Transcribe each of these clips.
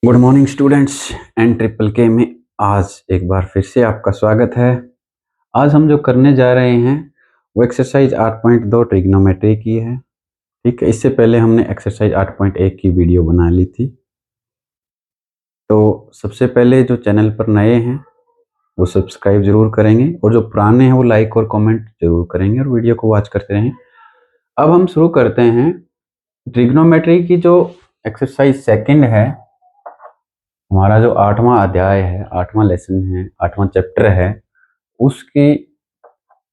Good morning students and triple के में आज एक बार फिर से आपका स्वागत है। आज हम जो करने जा रहे हैं वो एक्सरसाइज 8.2 ट्रिग्नोमेट्री की है। ठीक है, इससे पहले हमने एक्सरसाइज 8.1 की वीडियो बना ली थी। तो सबसे पहले जो चैनल पर नए हैं वो सब्सक्राइब जरूर करेंगे और जो पुराने हैं वो लाइक और कमेंट जरूर करेंगे और वीडियो को वॉच करते रहें। अब हम शुरू करते हैं। ट्रिग्नोमेट्री की जो एक्सरसाइज सेकंड है, हमारा जो 8वां अध्याय है, 8वां लेसन है, 8वां चैप्टर है, उसकी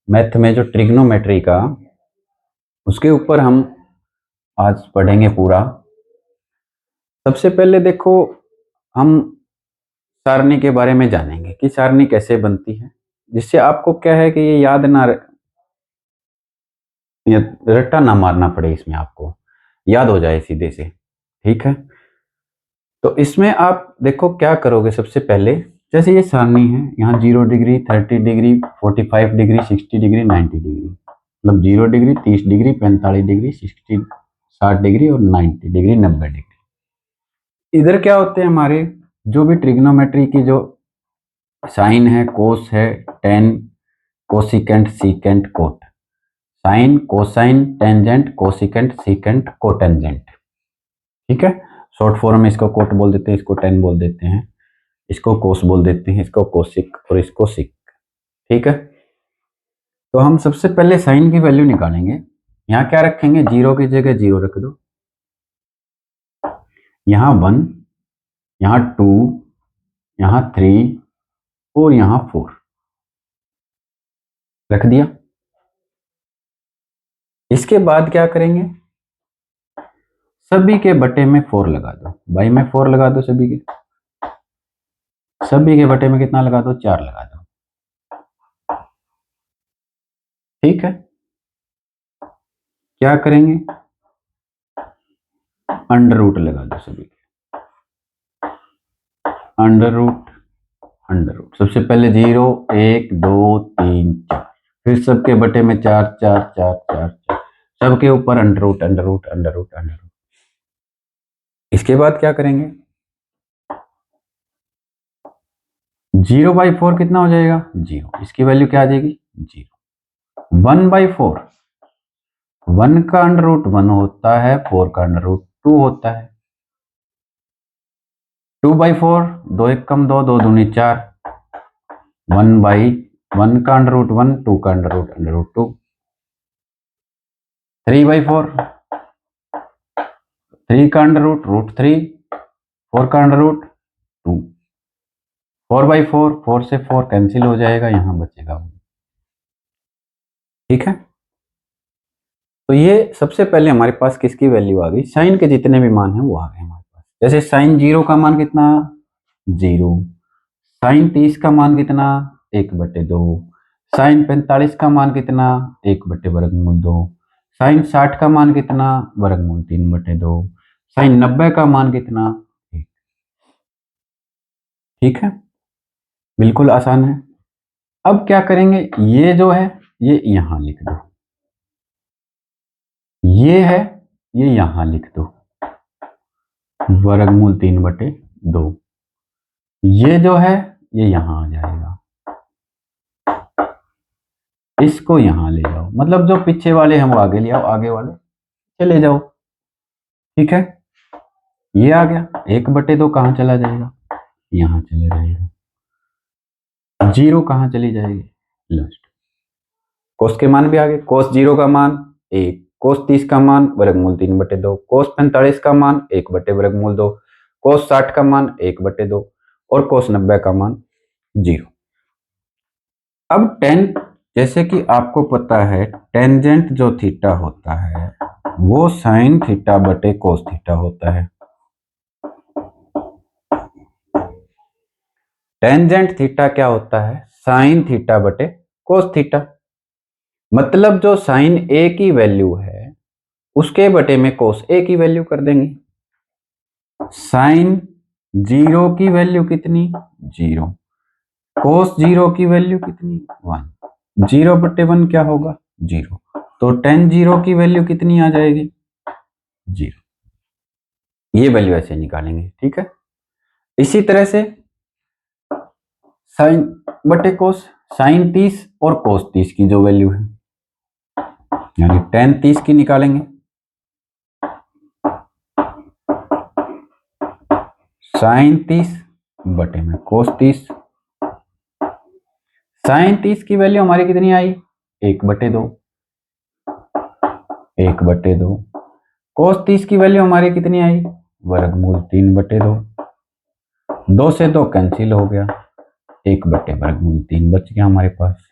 मैथ में जो ट्रिग्नोमेट्री का, उसके ऊपर हम आज पढ़ेंगे पूरा। सबसे पहले देखो, हम सारणी के बारे में जानेंगे कि सारणी कैसे बनती है, जिससे आपको क्या है कि ये याद ना रट्टा ना मारना पड़े, इसमें आपको याद हो जाए सीधे से। ठीक है, तो इसमें आप देखो क्या करोगे। सबसे पहले जैसे ये सारणी है, यहाँ 0 degree, 30 degree, 45 degree, 60 degree, 90 degree, मतलब 0 डिग्री, 30 डिग्री, 45 डिग्री, 60 डिग्री और 90 डिग्री, 90 डिग्री। इधर क्या होते हैं हमारे जो भी ट्रिग्नोमेट्री की जो साइन है, कोस है, tan, cosecant, secant, cot. Sine, cosine, tangent, cosecant, secant, cotangent. ठीक है, शॉर्ट फॉर्म में इसको कोट बोल देते हैं, इसको टेन बोल देते हैं, इसको कोस बोल देते हैं, इसको कोसिक और इसको सिक। ठीक है, तो हम सबसे पहले साइन की वैल्यू निकालेंगे। यहाँ क्या रखेंगे, 0 की जगह 0 रख दो, यहाँ 1, यहाँ 2, यहाँ 3 और यहाँ 4 रख दिया। इसके बाद क्या करेंगे, सभी के बटे में 4 लगा दो, बाई में 4 लगा दो, सभी के बटे में कितना लगा दो, 4 लगा दो। ठीक है, क्या करेंगे, अंडर रूट लगा दो सभी के, अंडर रूट, अंडर रूट। सबसे पहले 0, 1, 2, 3, 4, फिर सबके बटे में 4, 4, 4, 4, 4, सबके ऊपर under root, under root, under root, under root. इसके बाद क्या करेंगे, 0/4 कितना हो जाएगा, 0। इसकी वैल्यू क्या आ जाएगी, 0। 1/4, 1 का अंडर रूट 1 होता है, 4 का अंडर रूट 2 होता है। 2/4, 2 एक कम 2, 2 दूनी 4। 1 का अंडर रूट 1, 2 का अंडर रूट 2। 3/4, 3 का अंडर रूट 3, 4 का अंडर रूट 2। 4/4, 4 से 4 कैंसिल हो जाएगा, यहां बचेगा 1। ठीक है, तो ये सबसे पहले हमारे पास किसकी वैल्यू आ गई, साइन के जितने भी मान हैं वो आ गए हमारे पास। जैसे साइन 0 का मान कितना, 0। साइन 30 का मान कितना, 1/2। साइन 45 का मान कितना, 1/वर्गमूल 2। साइन 60 का मान कितना, वर्गमूल 3/2। साइन 90 का मान कितना, 1। ठीक है, बिल्कुल आसान है। अब क्या करेंगे, ये जो है ये यहां लिख दो, ये है ये यहां लिख दो, वर्गमूल 3/2। ये जो है ये यहां आ जाएगा, इसको यहां ले जाओ, मतलब जो पीछे वाले हैं वो आगे ले आओ, आगे वाले चले जाओ। ठीक है, ये आ गया, 1/2 कहां चला जाएगा, यहां चले जाएगा। 0 कहां चली जाएगी, लास्ट। कोस के मान भी आ गए, कोस 0 का मान 1, कोस 30 का मान वर्गमूल 3/2, कोस 45 का मान 1/वर्गमूल 2, कोस 60 का मान 1/2 और कोस 90 का मान 0। अब टेन, जैसे कि आपको पता है टेंजेंट जो थीटा होता है वो साइन थीटा बटे कोस थीटा होता है। टेंजेंट थीटा क्या होता है, साइन थीटा बटे कोस थीटा। मतलब जो साइन ए की वैल्यू है उसके बटे में कोस ए की वैल्यू कर देंगे। साइन 0 की वैल्यू कितनी, 0। कोस 0 की वैल्यू कितनी, 1। 0/1 क्या होगा, 0। तो टेन 0 की वैल्यू कितनी आ जाएगी, 0। ये वैल्यू ऐसे निकालेंगे। ठीक है, इसी तरह से साइन बटे कोस, साइन 30 और कोस 30 की जो वैल्यू है, यानी टेन 30 की निकालेंगे, साइन 30 बटे में कोस 30। साइन 30 की वैल्यू हमारी कितनी आई, 1/2, 1/2। कोस 30 की वैल्यू हमारी कितनी आई, वर्गमूल 3/2। 2 से 2 कैंसिल हो गया, 1/√3 बच गया हमारे पास।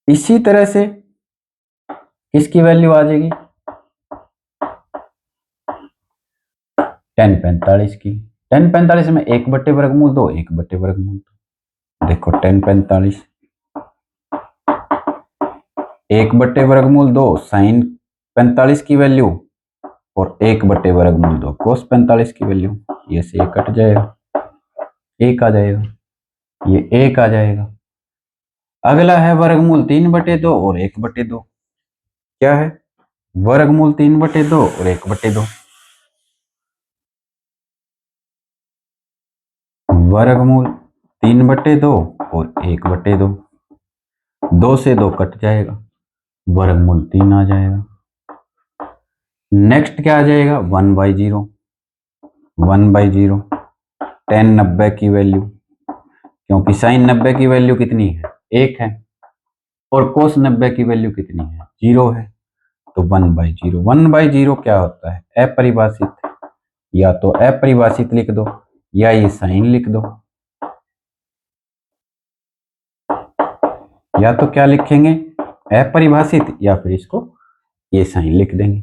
इसी तरह से इसकी वैल्यू आ जाएगी tan 45 की। tan 45 में 1/√2, 1/√2। देखो tan 45 1/√2 साइन 45 की वैल्यू और 1/√2 कोस 45 की वैल्यू, ये से कट जाएगा, एक आ जाएगा, ये एक आ जाएगा। अगला है वर्गमूल 3/2 और 1/2। क्या है, वर्गमूल 3/2 और 1/2। वर्गमूल 3/2 और 1/2। 2 से 2 कट जाएगा, वर्गमूल 3 आ जाएगा। नेक्स्ट क्या आ जाएगा, 1/0। 1/0 tan 90 की वैल्यू, क्योंकि साइन 90 की वैल्यू कितनी है, 1 है, और कोस 90 की वैल्यू कितनी है, 0 है, तो 1/0। 1/0 क्या होता है, अपरिभाषित, या तो अपरिभाषित लिख दो या ये साइन लिख दो, या तो क्या लिखेंगे, अपरिभाषित, या फिर इसको ये साइन लिख देंगे।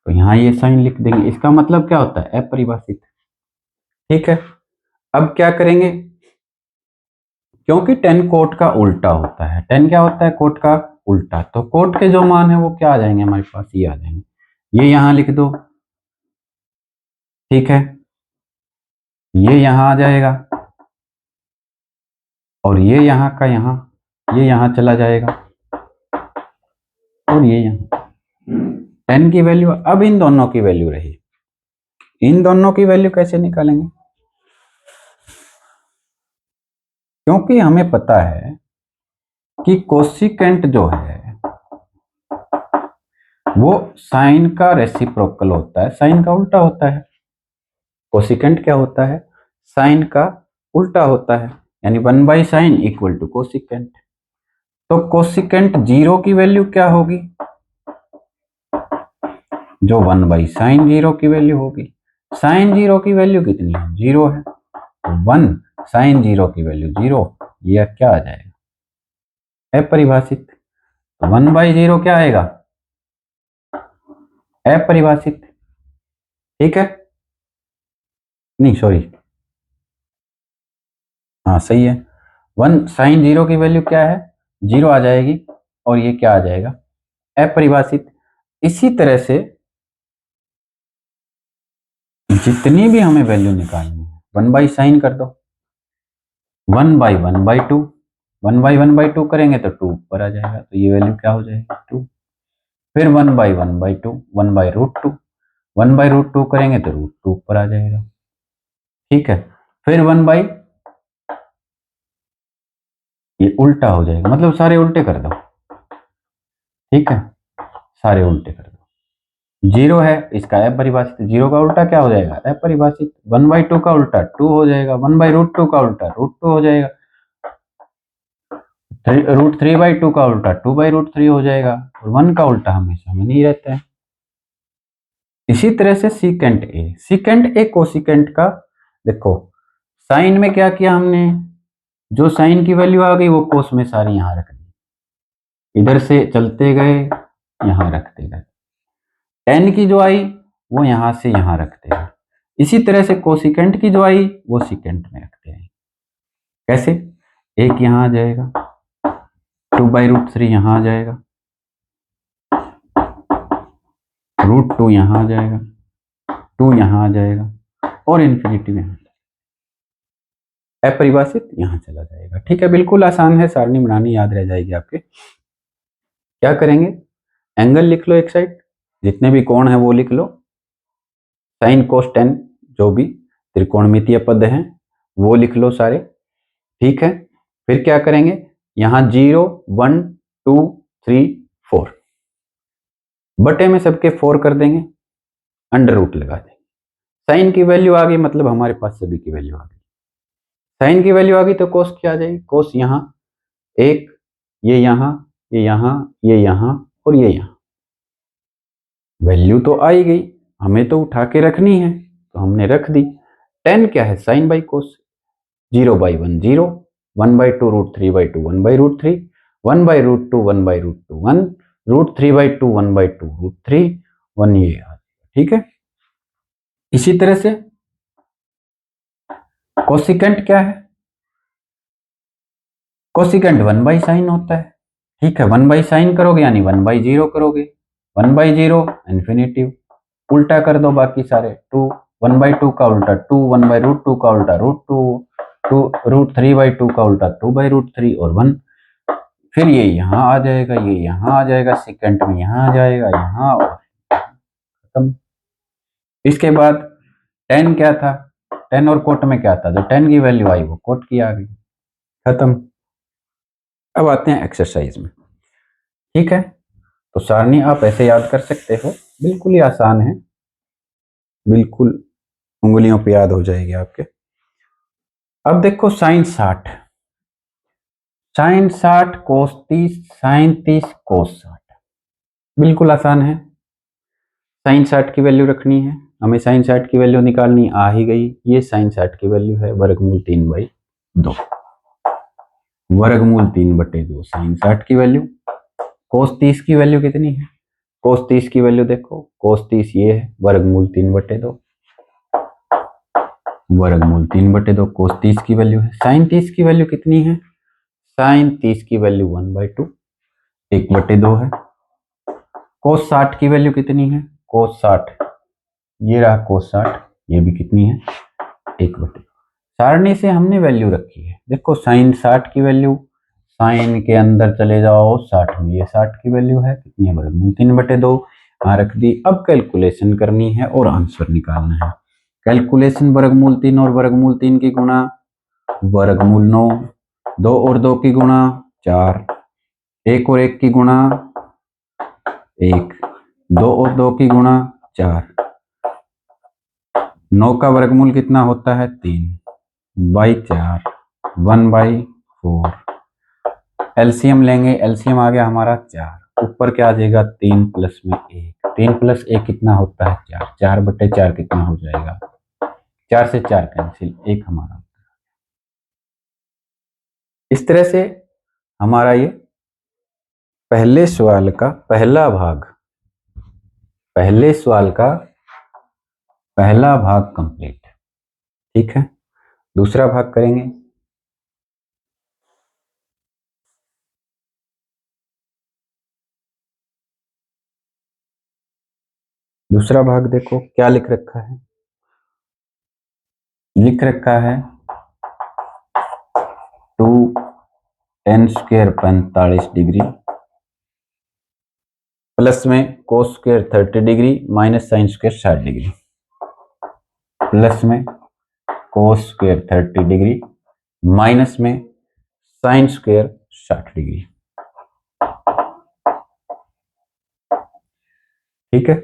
तो यहाँ ये साइन लिख देंगे, इसका मतलब क्या होता है, अपरिभाषित। ठीक है, अब क्या करेंगे, क्योंकि टेन कोट का उल्टा होता है, टेन क्या होता है, कोट का उल्टा, तो कोट के जो मान है वो क्या आ जाएंगे हमारे पास, ये आ जाएंगे, ये यहां लिख दो। ठीक है, ये यहां आ जाएगा और ये यहां का यहां, ये यहां चला जाएगा और ये यहां। टेन की वैल्यू, अब इन दोनों की वैल्यू रही, इन दोनों की वैल्यू कैसे निकालेंगे, क्योंकि हमें पता है कि कोसिकेंट जो है वो साइन का रेसिप्रोकल होता है, साइन का उल्टा होता है। कोसिकेंट क्या होता है, साइन का उल्टा होता है, यानी 1/sin इक्वल टू कोसिकेंट। तो कोसिकेंट 0 की वैल्यू क्या होगी, जो 1/sin 0 की वैल्यू होगी। साइन 0 की वैल्यू कितनी है, 0 है, 1 sin 0 की वैल्यू 0, यह क्या आ जाएगा, अपरिभाषित। 1/0 क्या आएगा, अपरिभाषित। ठीक है, नहीं सॉरी, हाँ सही है, 1 sin 0 की वैल्यू क्या है, 0 आ जाएगी, और ये क्या आ जाएगा, अपरिभाषित। इसी तरह से जितनी भी हमें वैल्यू निकालनी है, 1/sin कर दो, 1/1/2, 1/1/2 करेंगे तो 2 ऊपर आ जाएगा, तो ये वैल्यू क्या हो जाएगी, 2। फिर 1/1/2, 1/√2, 1/√2 करेंगे तो √2 ऊपर आ जाएगा। ठीक है, फिर ये उल्टा हो जाएगा, मतलब सारे उल्टे कर दो। ठीक है, सारे उल्टे कर दो। 0 है, इसका अपरिभाषित, 0 का उल्टा क्या हो जाएगा, अपरिभाषित। 1/2 का उल्टा 2 हो जाएगा, 1/√2 का उल्टा √2 हो जाएगा, √3/2 का उल्टा 2/√3 हो जाएगा, और 1 का उल्टा हमेशा में नहीं रहता है। इसी तरह से सीकेंट ए कोसिकेंट का, देखो साइन में क्या किया हमने, जो साइन की वैल्यू आ गई वो कोस में सारी यहां रख दी, इधर से चलते गए यहां रखते गए, टेन की जो आई वो यहां से यहां रखते गए, इसी तरह से कोसिकेंट की जो आई वो सिकेंट में रखते हैं। कैसे, एक यहां आ जाएगा, 2/√3 यहां आ जाएगा, √2 यहां आ जाएगा, 2 यहां आ जाएगा, और इन्फिनिटी में अपरिभाषित यहां चला जाएगा। ठीक है, बिल्कुल आसान है, सारणी बनानी याद रह जाएगी आपके। क्या करेंगे, एंगल लिख लो एक साइड, जितने भी कोण है वो लिख लो, साइन कोस टेन जो भी, त्रिकोणमितीय पद हैं वो लिख लो सारे, ठीक है। फिर क्या करेंगे, यहाँ 0 1 2 3 4 बटे में सबके 4 कर देंगे, अंडर रूट लगा देंगे। साइन की वैल्यू आ गई, मतलब हमारे पास सभी की वैल्यू आ गई। साइन की वैल्यू आ गई तो कोस क्या आ जाएगी, कोस यहाँ एक, ये यहाँ, ये यहाँ, ये यहाँ और ये यहाँ। वैल्यू तो आई गई, हमें तो उठा के रखनी है तो हमने रख दी। टेन क्या है, साइन बाई कोस, 0/1 0, 1/2 √3/2 1/√3, 1/√2 1/√2 1, √3/2 1/2 √3 1, ये आ जाएगा, ठीक है। इसी तरह से कोसिकेंट क्या है, कोसिकेंट 1/sin होता है, ठीक है। 1/sin करोगे यानी 1/0 करोगे, 1/0 इन्फिनिटिव, उल्टा कर दो बाकी सारे, 2 1/2 का उल्टा 2, 1/√2 का उल्टा √2, 2 √3/2 का उल्टा 2/√3 और 1। फिर ये यहाँ आ जाएगा, ये यहाँ आ जाएगा, सेकेंड में यहाँ आ जाएगा, यहाँ और खत्म। इसके बाद टेन क्या था, टेन और कोट में क्या था, जो टेन की वैल्यू आई वो कोट की आ गई, खत्म। अब आते हैं एक्सरसाइज में, ठीक है। तो सारणी आप ऐसे याद कर सकते हो, बिल्कुल ही आसान है, बिल्कुल उंगलियों पे याद हो जाएगी आपके। अब देखो साइन 60, साइन 60 कोस 30, साइन 30 कोस 60, बिल्कुल आसान है। साइन 60 की वैल्यू रखनी है हमें, साइन 60 की वैल्यू निकालनी आ ही गई, ये साइन 60 की वैल्यू है वर्गमूल 3/2, वर्गमूल 3/2 साइन 60 की वैल्यू। कोस 30 की वैल्यू कितनी है, कोस 30 की वैल्यू देखो, कोस 30 ये है वर्गमूल 3/2, वर्गमूल 3/2 कोस 30 की वैल्यू है। साइन 30 की वैल्यू कितनी है, साइन 30 की वैल्यू 1/2, 1/2 है। कोस 60 की वैल्यू कितनी है, कोस 60 ये रहा, कोस 60 ये भी कितनी है, 1/2। सारणी से हमने वैल्यू रखी है, देखो साइन 60 की वैल्यू, साइन के अंदर चले जाओ 60 में, ये 60 की वैल्यू है कितनी है, वर्गमूल 3/2 यहाँ रख दी। अब कैलकुलेशन करनी है और आंसर निकालना है। कैलकुलेशन वर्गमूल 3 और वर्गमूल 3 की गुणा, वर्गमूल 9, 2 और 2 की गुणा 4, 1 और 1 की गुणा 1, 2 और 2 की गुणा 4, 9 का वर्गमूल कितना होता है 3/4, 1/4। एलसीएम लेंगे, एलसीएम आ गया हमारा 4, ऊपर क्या आ जाएगा 3 प्लस में 1, 3 प्लस 1 कितना होता है 4, 4/4 कितना हो जाएगा, 4 से 4 कैंसिल, 1 हमारा। इस तरह से हमारा ये पहले सवाल का पहला भाग, पहले सवाल का पहला भाग कंप्लीट, ठीक है। दूसरा भाग करेंगे, दूसरा भाग देखो क्या लिख रखा है, लिख रखा है 2 tan स्क्वायर 45 डिग्री प्लस में cos square 30 degree minus sine square 60 degree, plus में कोस स्क्वायर 30 डिग्री माइनस में साइन स्क्वायर 60 डिग्री, ठीक है।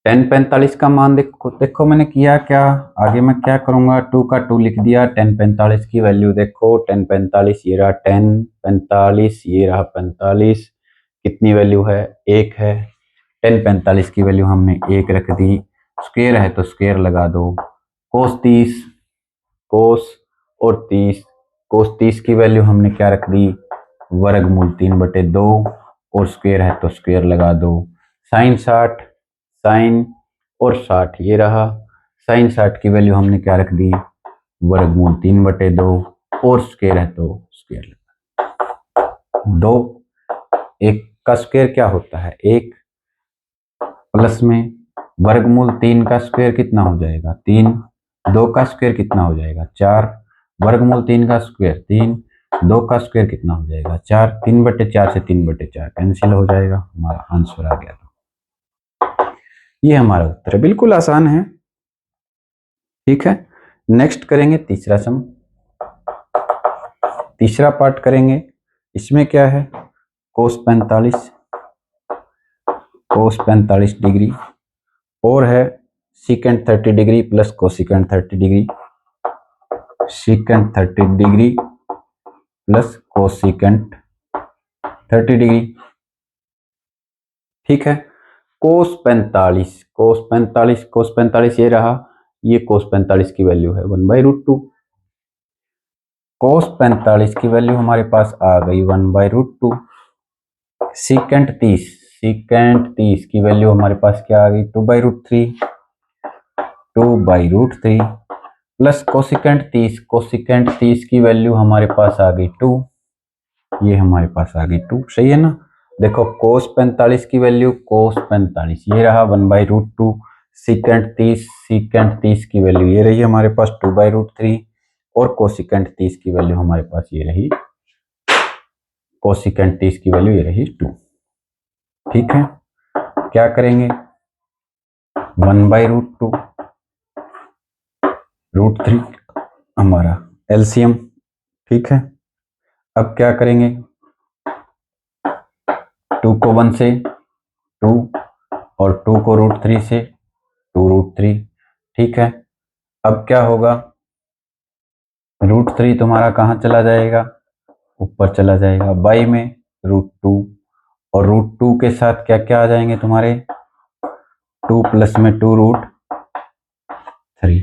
tan 45 का मान देखो, देखो मैंने किया क्या, आगे मैं क्या करूंगा, 2 का 2 लिख दिया। tan 45 की वैल्यू देखो, tan 45 ये रहा, tan 45 ये रहा 45, कितनी वैल्यू है 1 है। tan 45 की वैल्यू हमने 1 रख दी, स्क्वायर है तो स्क्वायर लगा दो, कोस 30, कोस और 30, कोस 30 की वैल्यू हमने क्या रख दी, वर्गमूल 3/2 और स्क्वायर है तो स्क्वायर लगा दो। साइन 60, साइन और 60 ये रहा, साइन 60 की वैल्यू हमने क्या रख दी, वर्गमूल 3/2 और स्क्वायर है तो स्क्वायर लगा दो। 1 का स्क्वायर क्या होता है 1, प्लस में वर्गमूल 3 का स्क्वायर कितना हो जाएगा 3, 2 का स्क्वायर कितना हो जाएगा 4, वर्गमूल 3 का स्क्वायर 3, 2 का स्क्वायर कितना हो जाएगा 4, 3/4 से 3/4 कैंसिल हो जाएगा, हमारा आंसर आ गया। ये हमारा उत्तर है, बिल्कुल आसान है। ठीक है, नेक्स्ट करेंगे तीसरा सम, तीसरा पार्ट करेंगे। इसमें क्या है, कोस 45 डिग्री और है secant 30 degree plus cosecant 30 degree, secant 30 degree plus cosecant 30 degree. ठीक है, कोस 45 ये रहा, ये कोस 45 की वैल्यू है 1/√2। कोस 45 की वैल्यू हमारे पास आ गई 1/√2। सीकेंट 30 की वैल्यू हमारे पास क्या आ गई 2/√3 प्लस कोसिकेंट 30 की वैल्यू हमारे पास आ गई 2, ये हमारे पास आ गई 2। सही है ना। देखो कोस 45 की वैल्यू कोस 45 ये रहा 1/√2, सीकेंट 30 की वैल्यू ये रही हमारे पास 2/√3 और कोसिकेंट 30 की वैल्यू हमारे पास ये रही, कोसिकेंट 30 की वैल्यू ये रही 2। ठीक है, क्या करेंगे 1/√2 √3 हमारा एलसीएम। ठीक है, अब क्या करेंगे 2 को 1 से 2 और 2 को √3 से 2√3। ठीक है, अब क्या होगा √3 तुम्हारा कहाँ चला जाएगा, ऊपर चला जाएगा, बाई में √2 और √2 के साथ क्या क्या आ जाएंगे तुम्हारे 2 प्लस में 2√3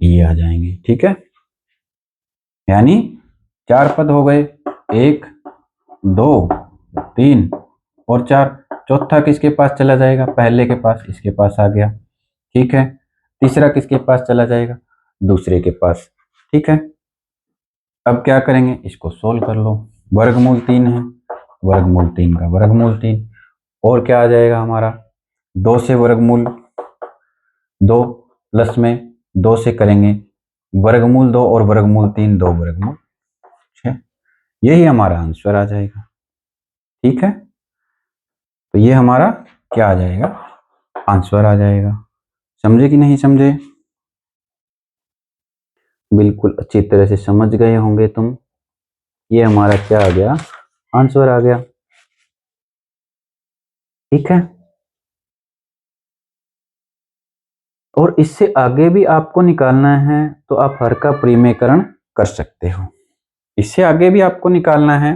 ये आ जाएंगे। ठीक है, यानी 4 पद हो गए, 1 2 3 और 4। चौथा किसके पास चला जाएगा, पहले के पास, इसके पास आ गया। ठीक है, तीसरा किसके पास चला जाएगा, दूसरे के पास। ठीक है, अब क्या करेंगे इसको सोल्व कर लो। वर्गमूल 3 है, वर्गमूल 3 का वर्गमूल 3 और क्या आ जाएगा हमारा 2 से वर्गमूल 2 प्लस में 2 से करेंगे वर्गमूल 2 और वर्गमूल 3 2 वर्गमूल 6, यही हमारा आंसर आ जाएगा। ठीक है, तो ये हमारा क्या आ जाएगा, आंसर आ जाएगा। समझे कि नहीं समझे, बिल्कुल अच्छी तरह से समझ गए होंगे तुम। ये हमारा क्या आ गया, आंसर आ गया। ठीक है, और इससे आगे भी आपको निकालना है तो आप हर का परिमेयकरण कर सकते हो। इससे आगे भी आपको निकालना है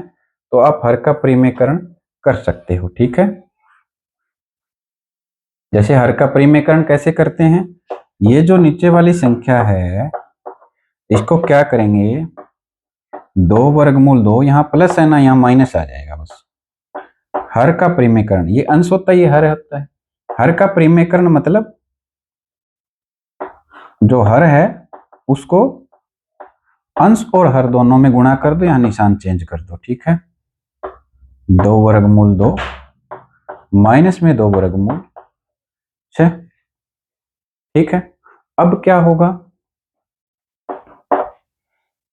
तो आप हर का परिमेयकरण कर सकते हो। ठीक है, जैसे हर का परिमेयकरण कैसे करते हैं, ये जो नीचे वाली संख्या है इसको क्या करेंगे 2 वर्गमूल 2, यहाँ प्लस है ना, यहाँ माइनस आ जाएगा बस। हर का परिमेयकरण ये अंश होता है, ये हर होता है। हर का परिमेयकरण मतलब जो हर है उसको अंश और हर दोनों में गुणा कर दो, यहाँ निशान चेंज कर दो। ठीक है, 2 वर्गमूल 2 माइनस में 2 वर्गमूल 6। ठीक है, अब क्या होगा,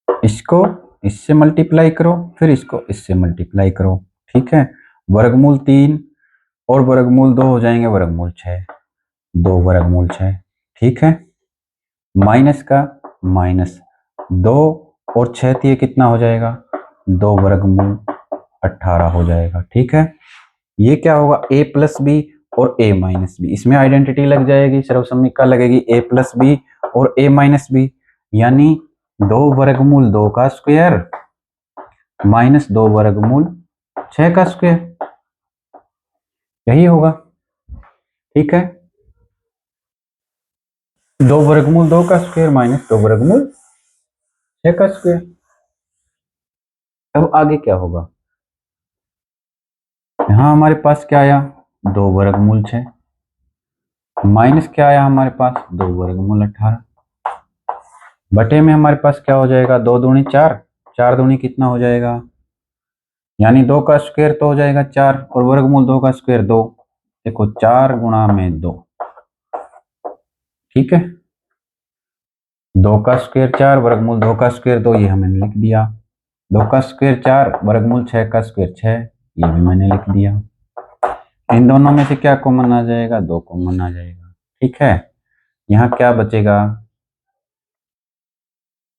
इसको इससे मल्टीप्लाई करो, फिर इसको इससे मल्टीप्लाई करो। ठीक है, वर्गमूल 3 और वर्गमूल 2 हो जाएंगे वर्गमूल 6, 2 वर्गमूल 6। ठीक है, माइनस का माइनस 2 और 6 तो ये कितना हो जाएगा 2 वर्गमूल 18 हो जाएगा। ठीक है, ये क्या होगा a प्लस बी और a माइनस बी, इसमें आइडेंटिटी लग जाएगी, सर्वसम्मिका लगेगी a प्लस बी और a माइनस बी, यानी 2 वर्गमूल 2 का स्क्वायर माइनस 2 वर्गमूल 6 का स्क्वायर, यही होगा। ठीक है, 2 वर्गमूल 2 का स्क्वायर माइनस 2 वर्गमूल 6 का स्क्वायर। अब आगे क्या होगा, यहां हमारे पास क्या आया 2 वर्गमूल 6 माइनस क्या आया हमारे पास 2 वर्गमूल 18, बटे में हमारे पास क्या हो जाएगा 2 दूनी 4, 4 दूनी कितना हो जाएगा, यानी 2 का स्क्वायर तो हो जाएगा 4 और वर्गमूल 2 का स्क्वायर 2। देखो 4 गुणा में 2, ठीक है, 2 का स्क्वायर 4 वर्गमूल 2 का स्क्वायर 2, ये हमने लिख दिया। 2 का स्क्वायर 4 वर्गमूल 6 का स्क्वायर 6, ये भी मैंने लिख दिया। इन दोनों में से क्या कॉमन आ जाएगा 2 कॉमन आ जाएगा। ठीक है, यहाँ क्या बचेगा,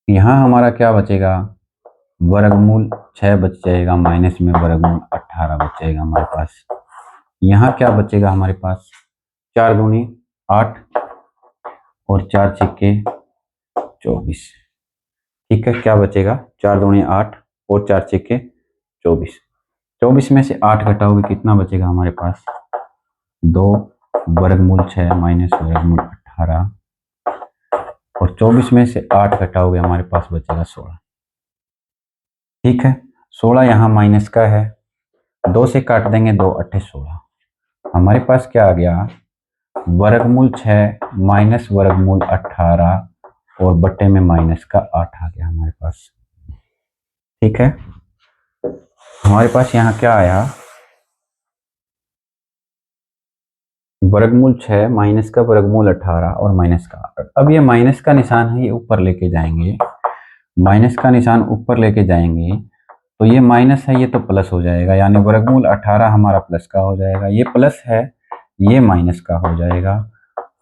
यहाँ हमारा क्या बचेगा, वर्गमूल 6 बच जाएगा, माइनस में वर्गमूल 18 बच जाएगा हमारे पास। यहाँ क्या बचेगा हमारे पास, 4 दूनी 8 और 4 छिक्के 24। ठीक है, क्या बचेगा, 4 दूनी 8 और 4 छिक्के 24। 24 में से 8 घटाओगे कितना बचेगा हमारे पास, 2 वर्गमूल 6 माइनस वर्गमूल 18 और 24 में से 8 घटाओगे हमारे पास बचेगा 16। ठीक है, 16 यहाँ माइनस का है, 2 से काट देंगे, 2 8 16। हमारे पास क्या आ गया, वर्गमूल 6 माइनस वर्गमूल 18 और बट्टे में माइनस का 8 आ गया हमारे पास। ठीक है, हमारे पास यहाँ क्या आया, वर्गमूल 6 माइनस का वर्गमूल 18 और माइनस का 8। अब ये माइनस का निशान है, ये ऊपर लेके जाएंगे, माइनस का निशान ऊपर लेके जाएंगे तो ये माइनस है, ये तो प्लस हो जाएगा, यानी वर्गमूल 18 हमारा प्लस का हो जाएगा, ये प्लस है, ये माइनस का हो जाएगा,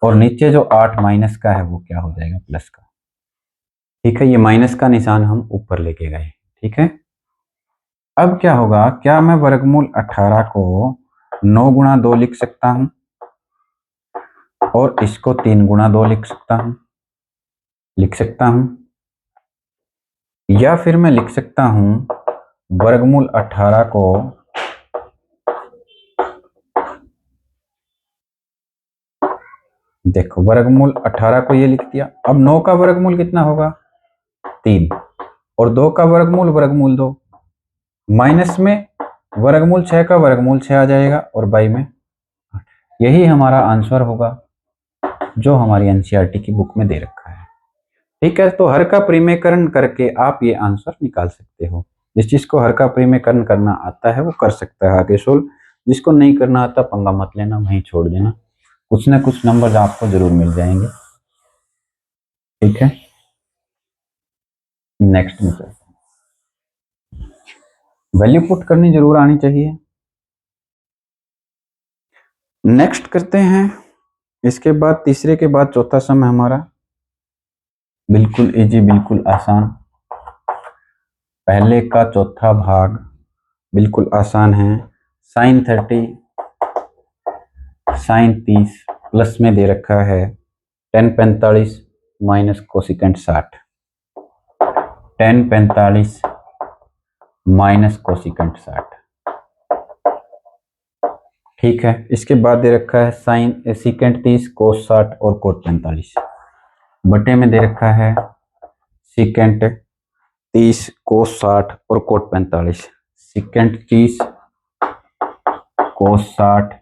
और नीचे जो 8 माइनस का है वो क्या हो जाएगा, प्लस का। ठीक है, ये माइनस का निशान हम ऊपर लेके गए। ठीक है, अब क्या होगा, क्या मैं वर्गमूल 18 को 9 गुणा 2 लिख सकता हूं और इसको 3 गुणा 2 लिख सकता हूं, या फिर मैं लिख सकता हूं वर्गमूल 18 को देखो, वर्गमूल 18 को ये लिख दिया। अब 9 का वर्गमूल कितना होगा, 3, और 2 का वर्गमूल वर्गमूल 2, माइनस में वर्गमूल 6 का वर्गमूल 6 आ जाएगा और बाई में 8। यही हमारा आंसर होगा जो हमारी एनसीईआरटी की बुक में दे रखा है। ठीक है, तो हर का परिमेयकरण करके आप ये आंसर निकाल सकते हो। जिस चीज को हर का परिमेयकरण करना आता है वो कर सकता है आगे सोल्व, जिसको नहीं करना आता पंगा मत लेना, वहीं छोड़ देना, कुछ ना कुछ नंबर आपको जरूर मिल जाएंगे। ठीक है, नेक्स्ट में चलते हैं, वैल्यू पुट करनी जरूर आनी चाहिए। नेक्स्ट करते हैं, इसके बाद तीसरे के बाद चौथा सम है हमारा, बिल्कुल इजी, बिल्कुल आसान। पहले का चौथा भाग बिल्कुल आसान है। साइन 30 साइन 30 प्लस में दे रखा है tan 45 minus cosecant 60, tan 45 minus cosecant 60। ठीक है, इसके बाद दे रखा है साइन सीकेंट 30 कोस 60 और कोट 45, बटे में दे रखा है सीकेंट 30 कोस 60 और कोट 45, सीकेंट 30 कोस 60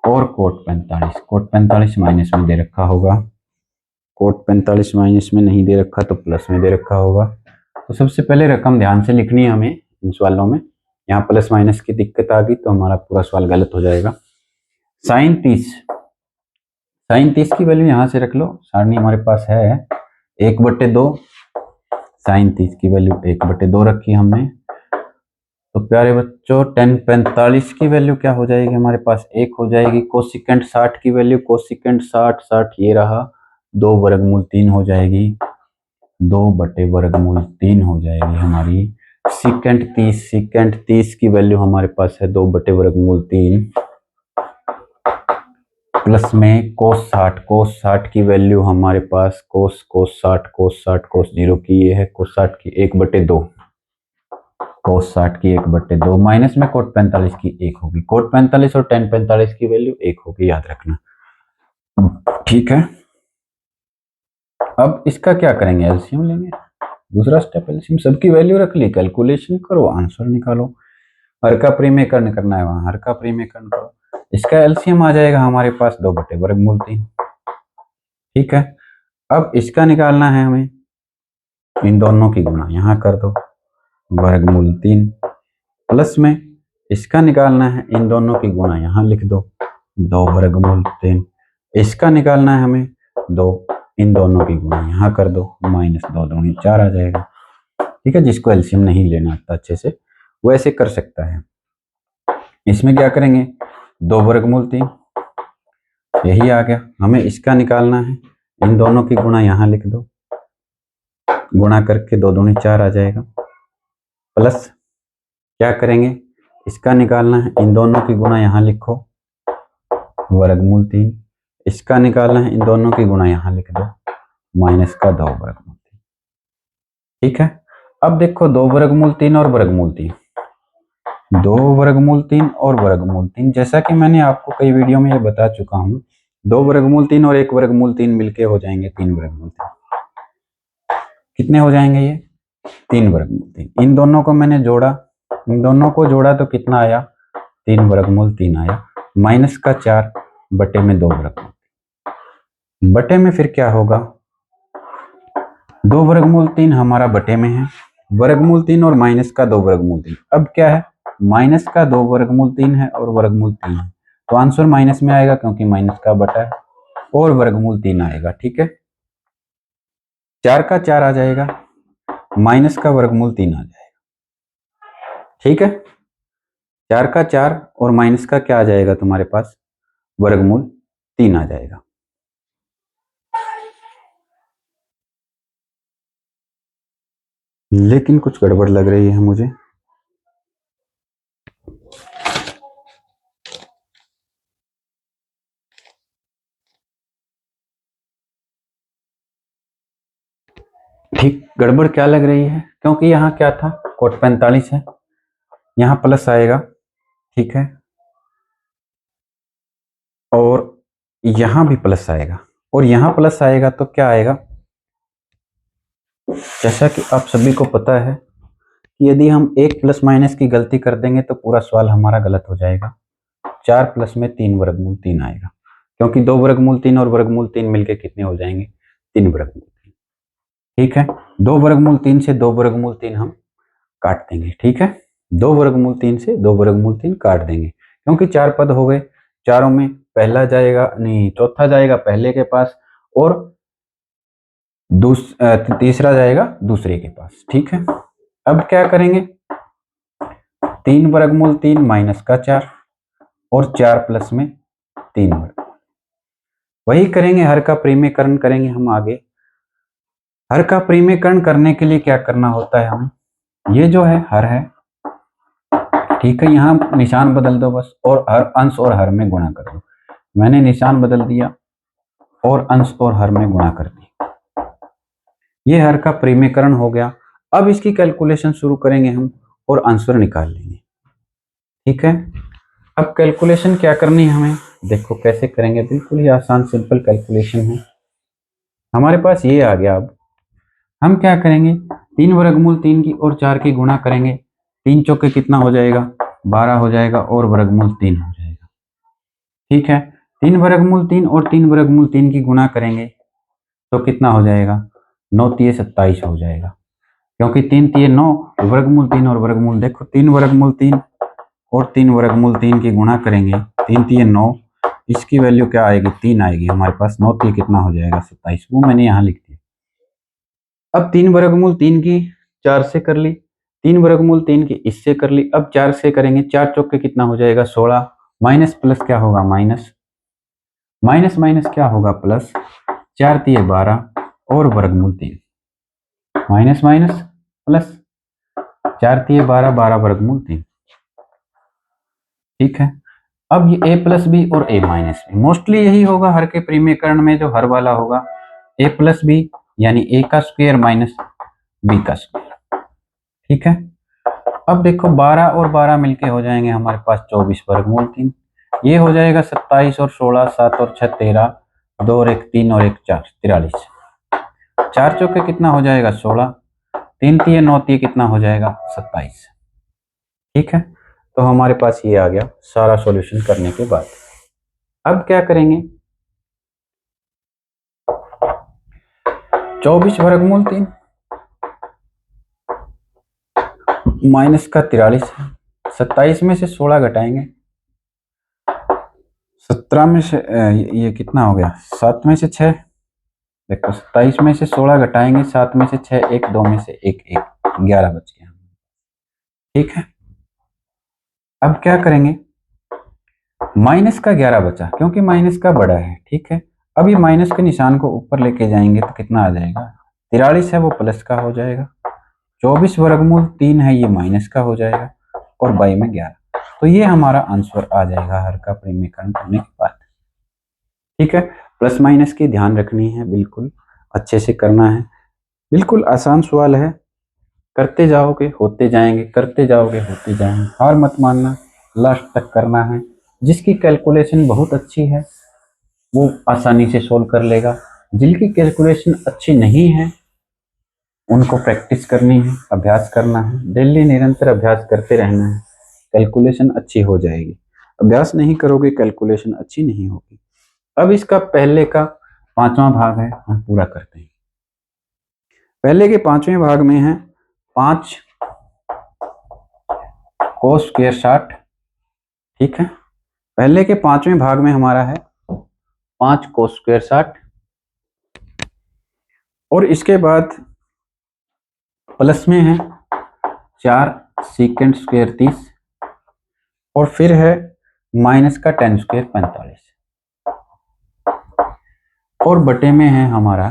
और कोट 45। कोट 45 माइनस में दे रखा होगा, कोट 45 माइनस में नहीं दे रखा तो प्लस में दे रखा होगा। तो सबसे पहले रकम ध्यान से लिखनी है हमें इन सवालों में, यहाँ प्लस माइनस की दिक्कत आ गई तो हमारा पूरा सवाल गलत हो जाएगा। साइन 30 की वैल्यू यहाँ से रख लो, सारणी हमारे पास है 1/2, साइन 30 की वैल्यू 1/2 रखी हमने। तो प्यारे बच्चों tan 45 की वैल्यू क्या हो जाएगी हमारे पास, 1 हो जाएगी। कोसिकेंट 60 की वैल्यू, कोसिकेंट 60 ये रहा, 2 वर्गमूल 3 हो जाएगी, 2/वर्गमूल 3 हो जाएगी हमारी। सीकेंट 30 की वैल्यू हमारे पास है 2/वर्गमूल 3, प्लस में कोस 60 की वैल्यू हमारे पास कोस 60 कोस 0 की ये है, कोस 60 की 1/2, कोस 60 की 1/2 माइनस में कोट 45 की 1 होगी। कोट 45 और tan 45 की वैल्यू 1 होगी, याद रखना। ठीक है, अब इसका क्या करेंगे, एलसीएम लेंगे। दूसरा स्टेप, एलसीएम सबकी वैल्यू रख ली, कैलकुलेशन करो, आंसर निकालो। हर का परिमेयकरण करना है वहां हर का परिमेयकरण करो, इसका एलसीएम आ जाएगा हमारे पास 2/वर्गमूल 3। ठीक है, अब इसका निकालना है हमें, इन दोनों की गुणा यहाँ कर दो, वर्गमूल 3, प्लस में इसका निकालना है, इन दोनों की गुणा यहाँ लिख दो, 2/3। इसका निकालना है हमें 2, इन दोनों की गुणा यहाँ कर दो, -2 दूनी 4 आ जाएगा। ठीक है, जिसको एलसीएम नहीं लेना आता अच्छे से वो ऐसे कर सकता है। इसमें क्या करेंगे, 2/3 यही आ गया। हमें इसका निकालना है, इन दोनों की गुणा यहाँ लिख दो, गुणा करके 2 दूनी 4 आ जाएगा। प्लस क्या करेंगे, इसका निकालना है, इन दोनों की गुणा यहाँ लिखो, वर्गमूल 3। इसका निकालना है, इन दोनों की गुणा यहाँ लिख दो, माइनस का 2 वर्गमूल 3। ठीक है। अब देखो 2 वर्गमूल 3 और वर्गमूल 3, 2 वर्गमूल 3 और वर्गमूल 3, जैसा कि मैंने आपको कई वीडियो में ये बता चुका हूँ, 2 वर्गमूल 3 और 1 वर्गमूल 3 मिलके हो जाएंगे 3 वर्गमूल 3। कितने हो जाएंगे ये, 3 वर्गमूल 3। इन दोनों को मैंने जोड़ा, इन दोनों को जोड़ा तो कितना आया, 3 वर्गमूल 3 आया, माइनस का 4 बटे में 2 वर्गमूल। बटे में फिर क्या होगा, 2 वर्गमूल 3 हमारा बटे में है, वर्गमूल 3 और माइनस का 2 वर्गमूल 3। अब क्या है, माइनस का 2 वर्गमूल 3 है और वर्गमूल 3 है, तो आंसर माइनस में आएगा क्योंकि माइनस का बटा है, और वर्गमूल 3 आएगा। ठीक है, 4 का 4 आ जाएगा, माइनस का वर्गमूल 3 आ जाएगा। ठीक है, 4 का 4 और माइनस का क्या आ जाएगा तुम्हारे पास, वर्गमूल 3 आ जाएगा। लेकिन कुछ गड़बड़ लग रही है मुझे। ठीक, गड़बड़ क्या लग रही है, क्योंकि यहाँ क्या था, कोट 45 है, यहाँ प्लस आएगा। ठीक है, और यहाँ भी प्लस आएगा, और यहाँ प्लस आएगा तो क्या आएगा, जैसा कि आप सभी को पता है कि यदि हम एक प्लस माइनस की गलती कर देंगे तो पूरा सवाल हमारा गलत हो जाएगा। 4 प्लस में 3 वर्गमूल 3 आएगा, क्योंकि 2 वर्गमूल 3 और वर्गमूल 3 मिलके कितने हो जाएंगे, 3 वर्गमूल 3। ठीक है, 2 वर्गमूल 3 से 2 वर्गमूल 3 हम काट देंगे। ठीक है, 2 वर्गमूल 3 से 2 वर्गमूल 3 काट देंगे, क्योंकि 4 पद हो गए, चारों में पहला जाएगा, नहीं चौथा जाएगा पहले के पास, और तीसरा जाएगा दूसरे के पास। ठीक है, अब क्या करेंगे, 3 वर्गमूल 3 माइनस का 4 और 4 प्लस में 3 वर्ग, वही करेंगे, हर का परिमेयकरण करेंगे हम आगे। हर का परिमेयकरण करने के लिए क्या करना होता है हमें, ये जो है हर है, ठीक है, यहाँ निशान बदल दो बस, और हर अंश और हर में गुणा कर दो। मैंने निशान बदल दिया और अंश और हर में गुणा कर दिया, ये हर का परिमेयकरण हो गया। अब इसकी कैलकुलेशन शुरू करेंगे हम और आंसर निकाल लेंगे। ठीक है, अब कैलकुलेशन क्या करनी है हमें, देखो कैसे करेंगे, बिल्कुल ही आसान सिंपल कैलकुलेशन है। हमारे पास ये आ गया, अब हम क्या करेंगे, 3 वर्गमूल 3 की और 4 की गुणा करेंगे, 3 चौके कितना हो जाएगा, 12 हो जाएगा, और वर्गमूल 3 हो जाएगा। ठीक है, 3 वर्गमूल 3 और 3 वर्गमूल 3 की गुणा करेंगे तो कितना हो जाएगा, 9 तिये 27 हो जाएगा, क्योंकि 3 तिये 9, वर्गमूल 3 और वर्गमूल, देखो 3 वर्गमूल 3 और 3 वर्गमूल 3 की गुणा करेंगे, 3 तिये 9, इसकी वैल्यू क्या आएगी, 3 आएगी हमारे पास, 9 तिये कितना हो जाएगा, 27, वो मैंने यहाँ लिख दिया। अब 3 वर्गमूल 3 की 4 से कर ली, 3 वर्गमूल 3 की इससे कर ली, अब 4 से करेंगे, 4 चौके कितना हो जाएगा, 16, माइनस प्लस क्या होगा, माइनस, माइनस माइनस क्या होगा, प्लस, 4 तिये 12 और वर्गमूल 3, माइनस माइनस प्लस, 4 तिये 12, 12 वर्गमूल 3। ठीक है, अब ये a प्लस बी और a माइनस बी, मोस्टली यही होगा हर के परिमेयकरण में, जो हर वाला होगा a प्लस बी यानी a का स्क्वायर माइनस b का स्क्वायर। ठीक है, अब देखो 12 और 12 मिलके हो जाएंगे हमारे पास 24 वर्गमूल 3, ये हो जाएगा 27 और 16, 7 और 6 13, 2 और 1 3 और 1 4, 43, 4 चौके कितना हो जाएगा, 16, 3 तिये 9 तिये कितना हो जाएगा, 27। ठीक है, तो हमारे पास ये आ गया सारा सॉल्यूशन करने के बाद। अब क्या करेंगे, 24 वर्गमूल 3 माइनस का 43 है, 27 में से 16 घटाएंगे, 17 में से ये कितना हो गया, 7 में से 6, देखो 27 में से 16 घटाएंगे, 7 में से 6, 1 2 में से 1 1, 11 बच गया। ठीक है, अब क्या करेंगे, माइनस का 11 बचा क्योंकि माइनस का बड़ा है, ठीक है। अब ये माइनस के निशान को ऊपर लेके जाएंगे तो कितना आ जाएगा, 43 है वो प्लस का हो जाएगा, 24 वर्गमूल 3 है ये माइनस का हो जाएगा, और बाई में 11। तो ये हमारा आंसर आ जाएगा हर का परिमीकरण करने के बाद, ठीक है। प्लस माइनस की ध्यान रखनी है, बिल्कुल अच्छे से करना है। बिल्कुल आसान सवाल है, करते जाओगे होते जाएंगे, करते जाओगे होते जाएंगे, हार मत मानना, लास्ट तक करना है। जिसकी कैलकुलेशन बहुत अच्छी है वो आसानी से सोल्व कर लेगा, जिनकी कैलकुलेशन अच्छी नहीं है उनको प्रैक्टिस करनी है, अभ्यास करना है, डेली निरंतर अभ्यास करते रहना है, कैलकुलेशन अच्छी हो जाएगी। अभ्यास नहीं करोगे कैलकुलेशन अच्छी नहीं होगी। अब इसका पहले का 5वां भाग है, हम पूरा करते हैं। पहले के 5वें भाग में है 5 कोस स्क्वायर 60, ठीक है। पहले के 5वें भाग में हमारा है 5 कोस स्क्वायर 60, और इसके बाद प्लस में है 4 सीकेंड स्क्वायर 30, और फिर है माइनस का टेन स्क्वायर 45, और बटे में है हमारा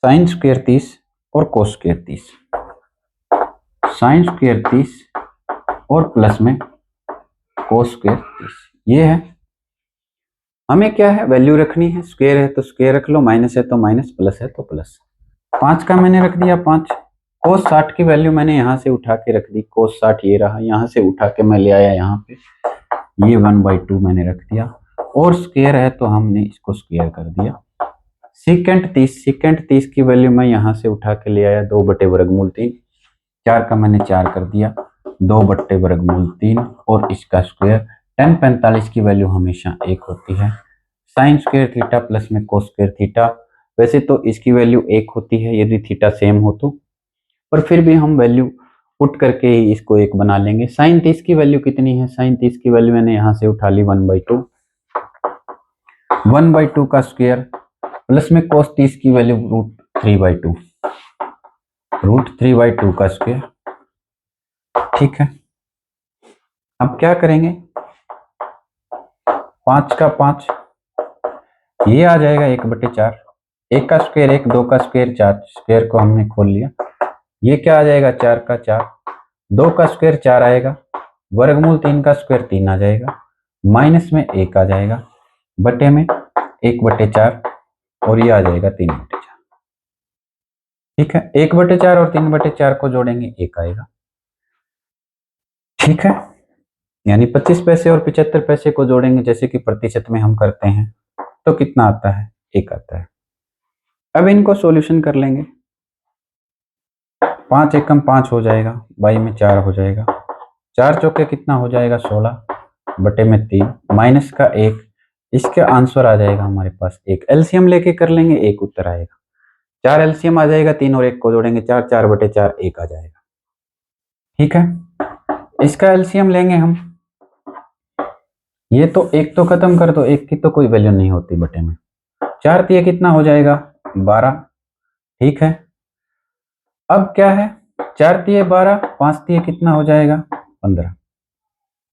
साइन स्क्वायर 30 और कोस स्क्वायर 30, साइन स्क्वायर 30 और प्लस में कोस स्क्वायर 30। ये है, हमें क्या है वैल्यू रखनी है, स्क्वायर है तो स्क्वायर रख लो, माइनस है तो माइनस, प्लस है तो प्लस। 5 का मैंने रख दिया 5, कोस 60 की वैल्यू मैंने यहाँ से उठा के रख दी, कोस 60 ये रहा, यहाँ से उठा के मैं ले आया यहाँ पे, ये 1/2 मैंने रख दिया, और स्क्वायर है तो हमने इसको स्क्वायर कर दिया। सीकेंट 30, सीकेंट 30 की वैल्यू मैं यहाँ से उठा के ले आया 2/3, 4 का मैंने 4 कर दिया, 2/3 और इसका स्क्वायर। tan 45 की वैल्यू हमेशा 1 होती है, साइन स्क्वायर थीटा प्लस में कोस स्क्वायर थीटा, वैसे तो इसकी वैल्यू 1 होती है यदि थीटा सेम हो तो, पर फिर भी हम वैल्यू पुट करके ही इसको 1 बना लेंगे। साइन 30 की वैल्यू कितनी है, साइन 30 की वैल्यू मैंने यहाँ से उठा ली 1/2, 1/2 का स्क्वायर प्लस में कोस 30 की वैल्यू √3/2, √3/2 का स्क्वायर, ठीक है। अब क्या करेंगे, 5 का 5 ये आ जाएगा 1/4, 1 का स्क्वायर 1, 2 का स्क्वायर 4, स्क्वायर को हमने खोल लिया, ये क्या आ जाएगा 4 का 4, 2 का स्क्वायर 4 आएगा, वर्गमूल 3 का स्क्वायर 3 आ जाएगा, माइनस में 1 आ जाएगा, बटे में 1/4, और ये आ जाएगा 3/4, ठीक है। 1/4 और 3/4 को जोड़ेंगे 1 आएगा, ठीक है। यानी 25 पैसे और 75 पैसे को जोड़ेंगे जैसे कि प्रतिशत में हम करते हैं तो कितना आता है, 1 आता है। अब इनको सॉल्यूशन कर लेंगे, 5 एकम 5 हो जाएगा, बाई में 4 हो जाएगा, 4 चौके कितना हो जाएगा 16, बटे में 3, माइनस का 1, इसका आंसर आ जाएगा हमारे पास 1। एलसीएम लेके कर लेंगे, 1 उत्तर आएगा, 4 एलसीएम आ जाएगा, 3 और 1 को जोड़ेंगे 4, 4/4 1 आ जाएगा, ठीक है। इसका एलसीएम लेंगे हम, ये तो 1 तो खत्म कर दो, 1 की तो कोई वैल्यू नहीं होती बटे में, 4 तिये कितना हो जाएगा 12, ठीक है। अब क्या है, 4 तिये 12, 5 तिये कितना हो जाएगा 15,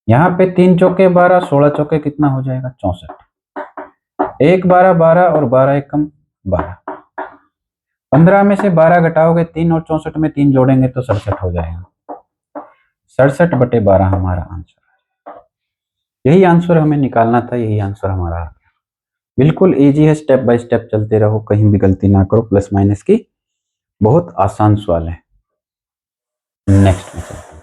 यहाँ पे 3 चौके 12, 16 चौके कितना हो जाएगा 64, 1 12 12 और 12 एकम 12, 15 में से 12 घटाओगे 3 और 64 में 3 जोड़ेंगे तो 67 हो जाएगा, 67/12 हमारा आंसर। यही आंसर हमें निकालना था, यही आंसर हमारा आ गया। बिल्कुल इजी है, स्टेप बाय स्टेप चलते रहो, कहीं भी गलती ना करो, प्लस माइनस की बहुत आसान सवाल है। नेक्स्ट में चलते हैं।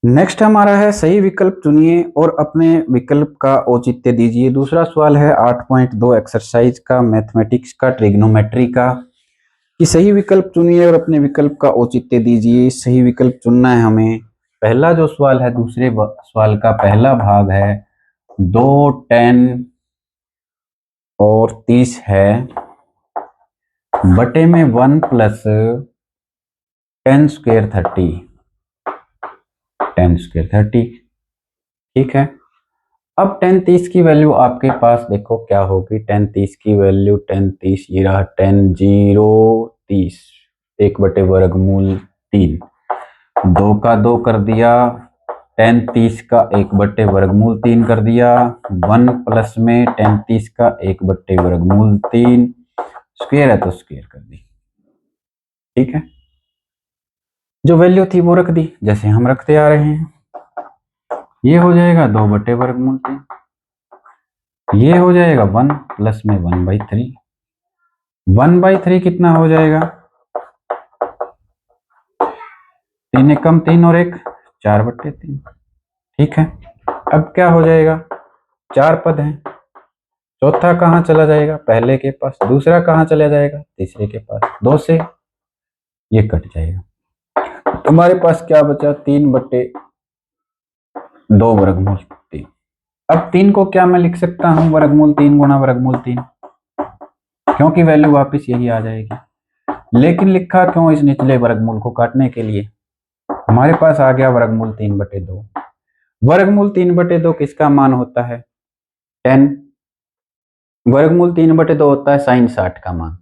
नेक्स्ट हमारा है सही विकल्प चुनिए और अपने विकल्प का औचित्य दीजिए। दूसरा सवाल है 8.2 एक्सरसाइज का, मैथमेटिक्स का, ट्रिग्नोमेट्री का, कि सही विकल्प चुनिए और अपने विकल्प का औचित्य दीजिए। सही विकल्प चुनना है हमें। पहला जो सवाल है, दूसरे सवाल का पहला भाग है 2 10 और 30 है, बटे में 1 + 10 स्क्वायर 30, 10 स्क्वायर 30, ठीक है। अब 10 30 की वैल्यू आपके पास देखो क्या होगी, 10 30 की वैल्यू, 10 30 ये रहा 10 0 30, 1/वर्गमूल 3, 2 का 2 कर दिया, tan 30 का 1/वर्गमूल 3 कर दिया, 1 प्लस में tan 30 का 1/वर्गमूल 3, स्क्वायर है तो स्क्वायर कर दी। ठीक है, जो वैल्यू थी वो रख दी जैसे हम रखते आ रहे हैं। ये हो जाएगा 2/वर्गमूल 3, ये हो जाएगा 1 प्लस में 1/3, 1/3 कितना हो जाएगा, 3 एकम 3 और 1 4/3। ठीक है, अब क्या हो जाएगा, 4 पद हैं, चौथा कहाँ चला जाएगा, पहले के पास, दूसरा कहाँ चला जाएगा, तीसरे के पास, 2 से ये कट जाएगा। तुम्हारे पास क्या बचा, 3/2 वर्गमूल 3। अब 3 को क्या मैं लिख सकता हूँ, वर्गमूल 3 गुणा वर्गमूल 3, क्योंकि वैल्यू वापस यही आ जाएगी। लेकिन लिखा क्यों, इस निचले वर्गमूल को काटने के लिए। हमारे पास आ गया वर्गमूल 3/2। वर्गमूल 3/2 किसका मान होता है, 10। वर्गमूल 3/2 होता है साइन 60 का मान।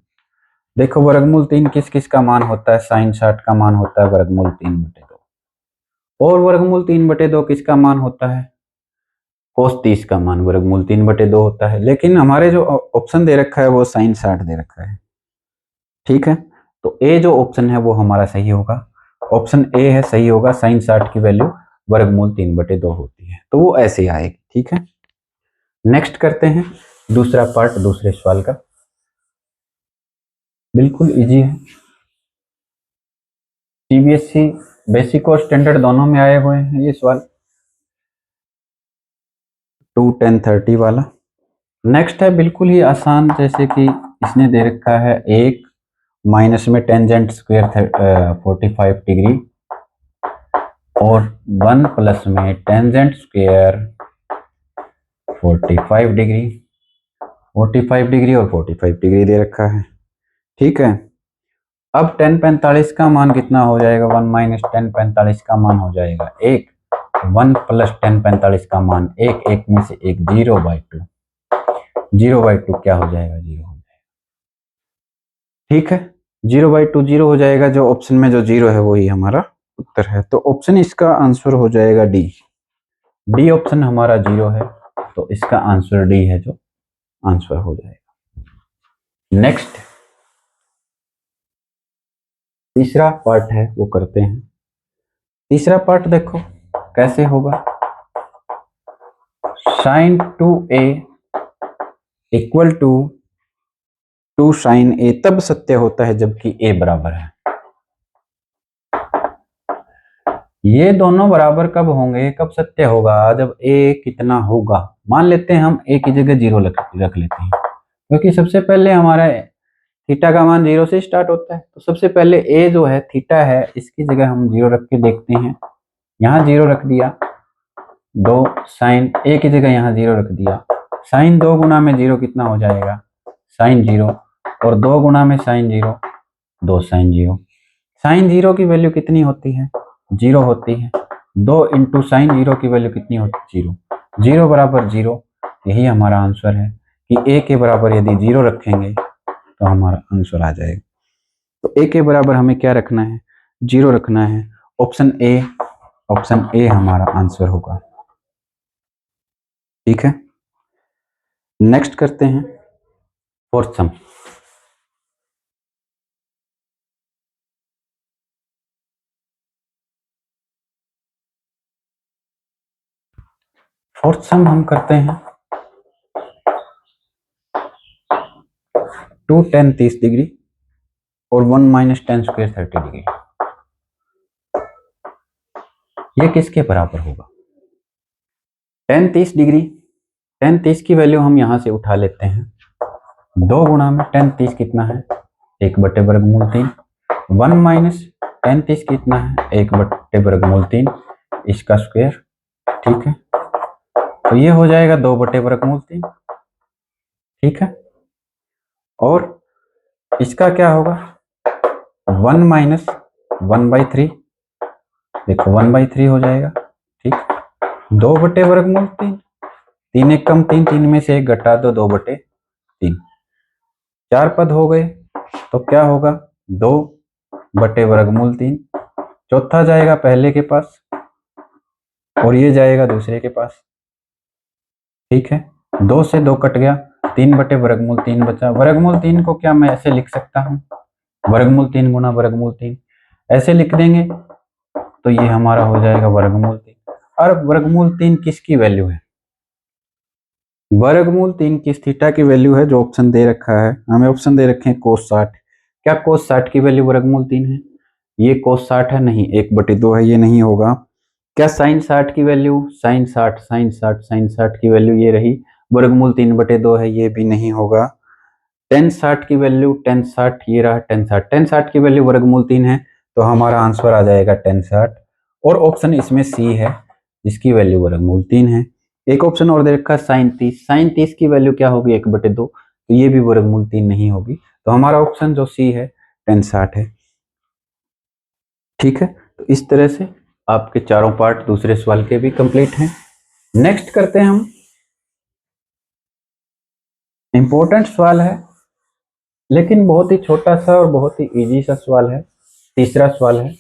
देखो वर्गमूल 3 किस किस का मान होता है, साइन 60 का मान होता है वर्गमूल 3/2। और वर्गमूल 3/2 किसका मान होता है, कोस 30 का मान वर्गमूल 3/2 होता है। लेकिन हमारे जो ऑप्शन दे रखा है वो साइन 60 दे रखा है। ठीक है, तो ए जो ऑप्शन है वो हमारा सही होगा, ऑप्शन ए है सही होगा, साइन 60 की वैल्यू वर्गमूल 3/2 होती है, तो वो ऐसे आएगी। ठीक है, नेक्स्ट करते हैं दूसरा पार्ट, दूसरे सवाल का, बिल्कुल इजी है। सीबीएसई बेसिक और स्टैंडर्ड दोनों में आए हुए हैं ये सवाल, 2 10 30 वाला। नेक्स्ट है बिल्कुल ही आसान, जैसे कि इसने दे रखा है 1 माइनस में टेंजेंट स्क्वायर 45 डिग्री और 1 प्लस में टेंजेंट स्क्वायर 45 डिग्री, 45 डिग्री और 45 डिग्री दे रखा है। ठीक है, अब tan 45 का मान कितना हो जाएगा, 1 माइनस tan 45 का मान हो जाएगा 1, 1 प्लस tan 45 का मान 1, 1 में से 1 0/2, 0/2 क्या हो जाएगा, 0 हो जाएगा। ठीक है, 0/2 0 हो जाएगा, जो ऑप्शन में जो 0 है वही हमारा उत्तर है, तो ऑप्शन इसका आंसर हो जाएगा डी। डी ऑप्शन हमारा 0 है, तो इसका आंसर डी है जो आंसर हो जाएगा। नेक्स्ट तीसरा पार्ट है वो करते हैं। तीसरा पार्ट देखो कैसे होगा, sin 2a equal to 2 sin a तब सत्य होता है जबकि a बराबर है। ये दोनों बराबर कब होंगे, कब सत्य होगा, जब a कितना होगा, मान लेते हैं हम a की जगह 0 रख लेते हैं, क्योंकि सबसे पहले हमारा थीटा का मान 0 से स्टार्ट होता है, तो सबसे पहले a जो है थीटा है, इसकी जगह हम 0 रख के देखते हैं। यहाँ 0 रख दिया, 2 साइन a की जगह यहाँ 0 रख दिया, साइन 2 गुना में 0 कितना हो जाएगा, साइन 0, और 2 गुना में साइन 0, 2 साइन 0। साइन 0 की वैल्यू कितनी होती है, 0 होती है, 2 इंटू साइन 0 की वैल्यू कितनी होती है, 0, 0 बराबर 0। यही हमारा आंसर है कि a के बराबर यदि 0 रखेंगे तो हमारा आंसर आ जाएगा। तो a के बराबर हमें क्या रखना है, 0 रखना है, ऑप्शन ए हमारा आंसर होगा। ठीक है, नेक्स्ट करते हैं फोर्थ सम। फोर्थ सम हम करते हैं 2 tan 30 डिग्री और 1 माइनस tan स्क्वायर 30 डिग्री, ये किसके बराबर होगा। tan 30 डिग्री, tan 30 की वैल्यू हम यहां से उठा लेते हैं, 2 गुणा में tan 30 कितना है, 1/वर्गमूल 3, 1 माइनस tan 30 कितना है, 1/वर्गमूल 3, इसका स्क्वायर। ठीक है, तो ये हो जाएगा 2/वर्गमूल 3। ठीक है, और इसका क्या होगा, 1 माइनस 1/3, देखो 1/3 हो जाएगा। ठीक, 2/वर्गमूल 3, 3 एक कम 3, 3 में से 1 घटा दो, 2/3, 4 पद हो गए, तो क्या होगा, 2/√3, चौथा जाएगा पहले के पास और ये जाएगा दूसरे के पास। ठीक है, 2 से 2 कट गया, 3/√3 बचा। √3 को क्या मैं ऐसे लिख सकता हूँ, √3 गुना √3 ऐसे लिख देंगे तो ये हमारा हो जाएगा √3। और √3 किसकी वैल्यू है, √3 किस थीटा की वैल्यू है, जो ऑप्शन दे रखा है, हमें ऑप्शन दे रखे हैं cos 60। क्या cos 60 की वैल्यू √3 है, ये cos 60 है, नहीं, 1/2 है, ये नहीं होगा। क्या sin 60 की वैल्यू, sin 60 की वैल्यू ये रही, √3/2 है, ये भी नहीं होगा। tan 60 की वैल्यू, tan 60 ये रहा, tan 60 की वैल्यू √3 है, तो हमारा आंसर आ जाएगा tan 60। और ऑप्शन इसमें सी है जिसकी वैल्यू √3 है। एक ऑप्शन और दे रखा है sin 30 की वैल्यू क्या होगी, 1/2, तो ये भी √3 नहीं होगी, तो हमारा ऑप्शन जो सी है tan 60 है। ठीक है, तो इस तरह से आपके चारों पार्ट दूसरे सवाल के भी कंप्लीट हैं। नेक्स्ट करते हैं हम, इंपॉर्टेंट सवाल है लेकिन बहुत ही छोटा सा और बहुत ही इजी सा सवाल है। तीसरा सवाल है,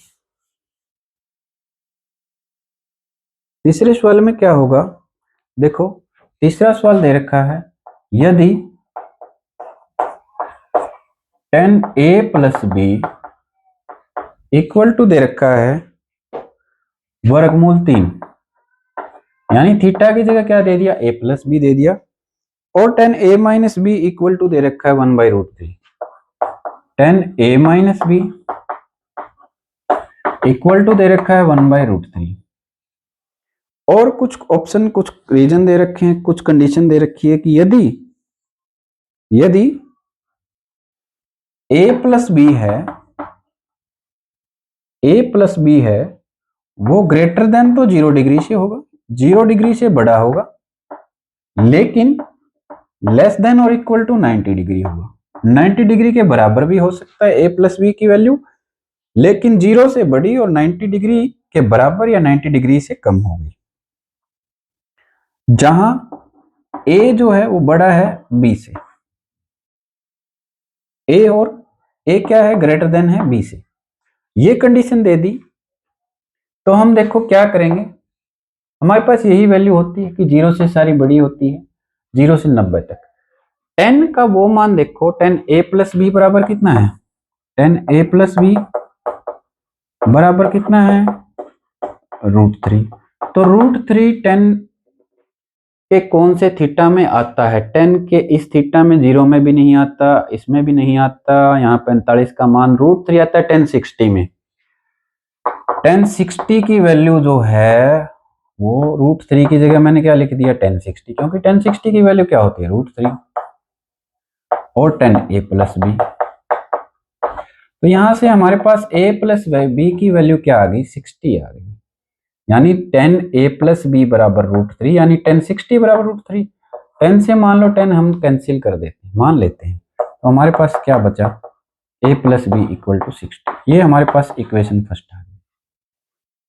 तीसरे सवाल में क्या होगा, देखो तीसरा सवाल दे रखा है, यदि tan a + b equal to दे रखा है √3, यानी थीटा की जगह क्या दे दिया, a + b दे दिया, और tan a - b equal to दे रखा है 1/√3। tan a - b equal to दे रखा है 1/√3, और कुछ ऑप्शन, कुछ रीजन दे रखे हैं, कुछ कंडीशन दे रखी है कि यदि a + b है, a + b है, वो ग्रेटर देन तो 0 डिग्री से होगा, 0 डिग्री से बड़ा होगा, लेकिन लेस देन और इक्वल टू 90 डिग्री होगा। 90 डिग्री के बराबर भी हो सकता है a + b की वैल्यू, लेकिन 0 से बड़ी और 90 डिग्री के बराबर या 90 डिग्री से कम होगी। जहां a जो है वो बड़ा है b से, a और a क्या है, ग्रेटर देन है b से, ये कंडीशन दे दी तो हम देखो क्या करेंगे, हमारे पास यही वैल्यू होती है कि 0 से सारी बड़ी होती है, 0 से 90 तक। tan का वो मान देखो, tan a + b बराबर कितना है, tan a + b बराबर कितना है, √3। तो √3 tan के कौन से थीटा में आता है, tan के इस थीटा में 0 में भी नहीं आता, इसमें भी नहीं आता, यहाँ 45 का मान √3 आता है tan 60 में। tan 60 की वैल्यू जो है वो √3 की जगह मैंने क्या लिख दिया, tan 60, क्योंकि tan 60 की वैल्यू क्या होती है, √3, और tan a + b। तो यहां से हमारे पास a + b की वैल्यू क्या आ गई, 60 आ गई, यानी tan a + b बराबर √3, यानी tan 60 बराबर √3। 10 से मान लो 10 हम कैंसिल कर देते हैं, मान लेते हैं, तो हमारे पास क्या बचा, a + b = 60। ये हमारे पास इक्वेशन फर्स्ट आ गई।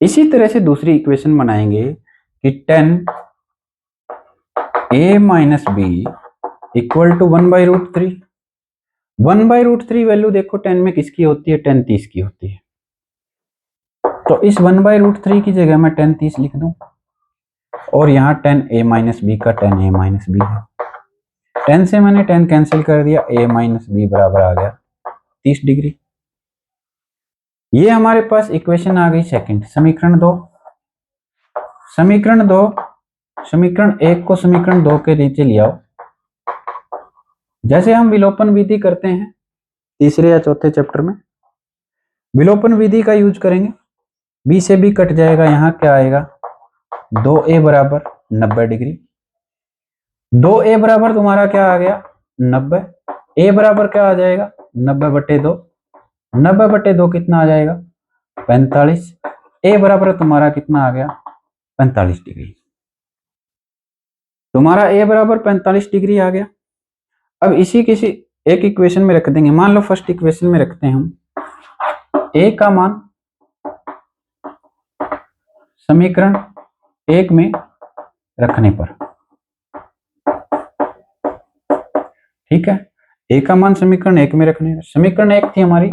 इसी तरह से दूसरी इक्वेशन बनाएंगे कि tan a - b = 1/√3। 1/√3 वैल्यू देखो tan में किसकी होती है, tan 30 की होती है, तो इस 1/√3 की जगह मैं tan 30 लिख दूं, और यहाँ tan a - b का tan a - b है, 10 से मैंने 10 कैंसिल कर दिया, a - b बराबर आ गया 30 डिग्री। ये हमारे पास इक्वेशन आ गई सेकंड। समीकरण 2, समीकरण 2, समीकरण 1 को समीकरण 2 के नीचे ले आओ। जैसे हम विलोपन विधि करते हैं तीसरे या चौथे चैप्टर में, विलोपन विधि का यूज करेंगे, b से b कट जाएगा, यहाँ क्या आएगा, 2a बराबर 90 डिग्री। 2a बराबर तुम्हारा क्या आ गया, 90, a बराबर क्या आ जाएगा, 90/2, 90/2 कितना आ जाएगा, 45। a बराबर तुम्हारा कितना आ गया, 45 डिग्री। तुम्हारा a बराबर 45 डिग्री आ गया। अब इसी किसी एक इक्वेशन में रख देंगे, मान लो फर्स्ट इक्वेशन में रखते हैं हम a का मान समीकरण 1 में रखने पर, ठीक है, a का मान समीकरण 1 में रखने, समीकरण 1 थी हमारी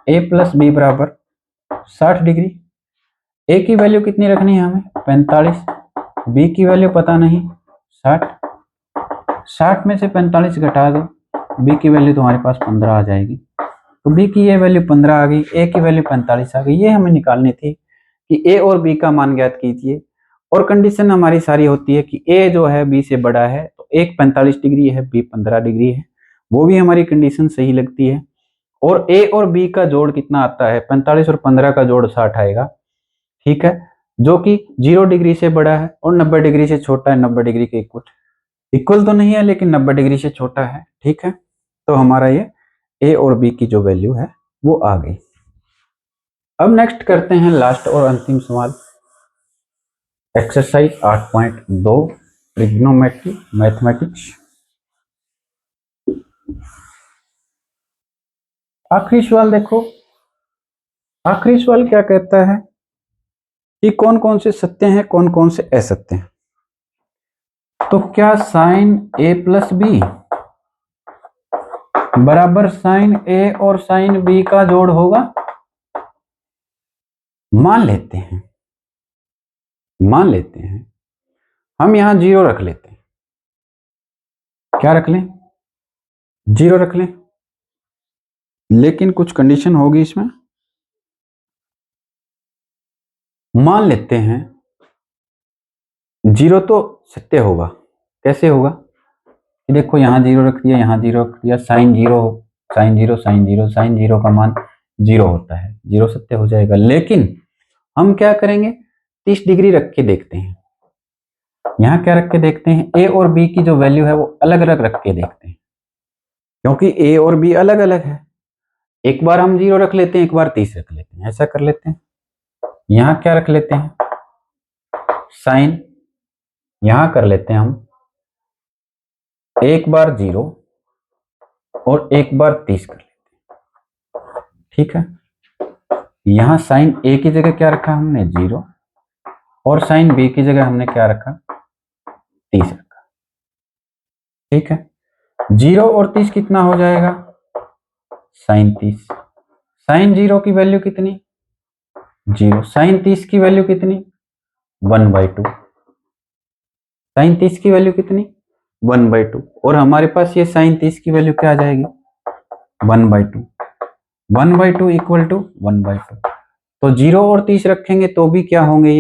ए प्लस बी बराबर 60 डिग्री। ए की वैल्यू कितनी रखनी है हमें 45, बी की वैल्यू पता नहीं 60, 60 में से 45 घटा दो, बी की वैल्यू तुम्हारे पास 15 आ जाएगी। तो बी की ये वैल्यू 15 आ गई, ए की वैल्यू 45 आ गई। ये हमें निकालनी थी कि ए और बी का मान ज्ञात कीजिए। और कंडीशन हमारी सारी होती है कि ए जो है बी से बड़ा है, तो एक 45 डिग्री है, बी 15 डिग्री है, वो भी हमारी कंडीशन सही लगती है। और ए और बी का जोड़ कितना आता है 45 और 15 का जोड़ 60 आएगा, ठीक है, जो कि 0 डिग्री से बड़ा है और 90 डिग्री से छोटा है। 90 डिग्री के इक्वल तो नहीं है लेकिन 90 डिग्री से छोटा है, ठीक है। तो हमारा ये ए और बी की जो वैल्यू है वो आ गई। अब नेक्स्ट करते हैं लास्ट और अंतिम सवाल, एक्सरसाइज 8.2 ट्रिग्नोमेट्री मैथमेटिक्स। आखिरी सवाल देखो, आखिरी सवाल क्या कहता है कि कौन कौन से सत्य हैं, कौन कौन से असत्य हैं। तो क्या साइन ए प्लस बी बराबर साइन ए और साइन बी का जोड़ होगा? मान लेते हैं हम यहां 0 रख लेते हैं। क्या रख लें? 0 रख लें, लेकिन कुछ कंडीशन होगी इसमें। मान लेते हैं 0 तो सत्य होगा। कैसे होगा? देखो यहां 0 रख दिया, यहां 0 रख दिया, साइन 0 साइन 0 साइन 0 साइन 0 का मान 0 होता है, 0 सत्य हो जाएगा। लेकिन हम क्या करेंगे 30 डिग्री रख के देखते हैं। यहां क्या रख के देखते हैं, ए और बी की जो वैल्यू है वो अलग अलग रख के देखते हैं, क्योंकि ए और बी अलग अलग है। एक बार हम 0 रख लेते हैं, एक बार 30 रख लेते हैं, ऐसा कर लेते हैं। यहां क्या रख लेते हैं साइन, यहां कर लेते हैं हम एक बार 0 और एक बार 30 कर लेते हैं, ठीक है। यहां साइन ए की जगह क्या रखा हमने 0 और साइन बी की जगह हमने क्या रखा 30 रखा, ठीक है। 0 और 30 कितना हो जाएगा साइन 30। साइन 0 की वैल्यू कितनी 0, साइन 30 की वैल्यू कितनी 1/2, साइन 30 की वैल्यू कितनी 1/2। और हमारे पास ये साइन 30 की वैल्यू क्या आ जाएगी 1/2, 1/2 इक्वल टू 1/2। तो 0 और 30 रखेंगे तो भी क्या होंगे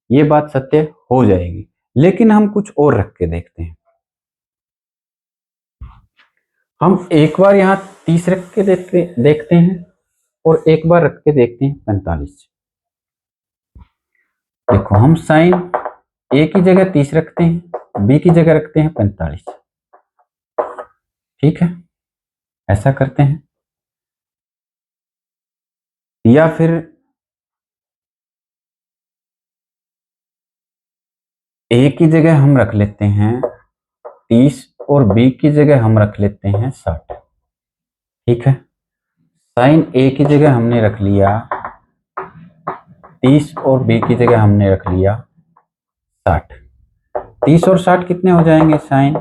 ये बात सत्य हो जाएगी। लेकिन हम कुछ और रख के देखते हैं। हम एक बार यहां 30 रख के देखते हैं और एक बार रख के देखते हैं 45। देखो हम साइन ए की जगह 30 रखते हैं, बी की जगह रखते हैं 45, ठीक है, ऐसा करते हैं। या फिर ए की जगह हम रख लेते हैं 30 और बी की जगह हम रख लेते हैं 60, ठीक है। साइन ए की जगह हमने रख लिया 30 और बी की जगह हमने रख लिया 60। 30 और 60 कितने हो जाएंगे साइन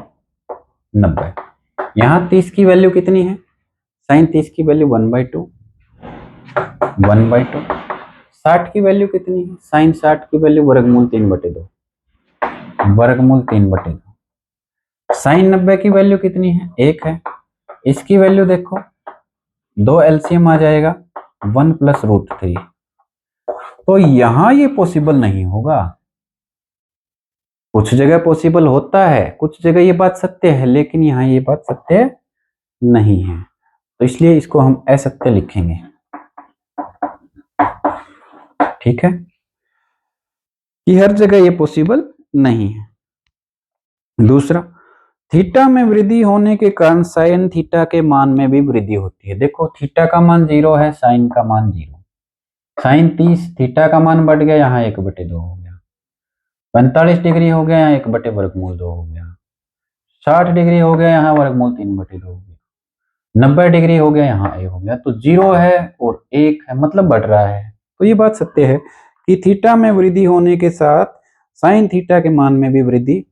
90। यहाँ 30 की वैल्यू कितनी है साइन 30 की वैल्यू 1/2, 1/2। 60 की वैल्यू कितनी है साइन 60 की वैल्यू वर्गमूल 3/2, वर्गमूल 3/2। साइन 90 की वैल्यू कितनी है 1 है। इसकी वैल्यू देखो 2 एलसीएम आ जाएगा 1 + √3। तो यहां ये पॉसिबल नहीं होगा। कुछ जगह पॉसिबल होता है, कुछ जगह ये बात सत्य है, लेकिन यहाँ ये बात सत्य नहीं है। तो इसलिए इसको हम असत्य लिखेंगे, ठीक है, कि हर जगह ये पॉसिबल नहीं है। दूसरा, थीटा में वृद्धि होने के कारण साइन थीटा के मान में भी वृद्धि होती है। देखो थीटा का मान 0 है, साइन का मान 0, साइन 30, थीटा का मान बढ़ गया, यहाँ 1/2 हो गया। 45 डिग्री हो गया, यहाँ 1/2 हो गया। 60 डिग्री हो गया, यहाँ वर्गमूल 3/2 हो गया। 90 डिग्री हो गया, यहाँ ए हो गया। तो 0 है और 1 है, मतलब बढ़ रहा है। तो ये बात सत्य है कि थीटा में वृद्धि होने के साथ साइन थीटा के मान में भी वृद्धि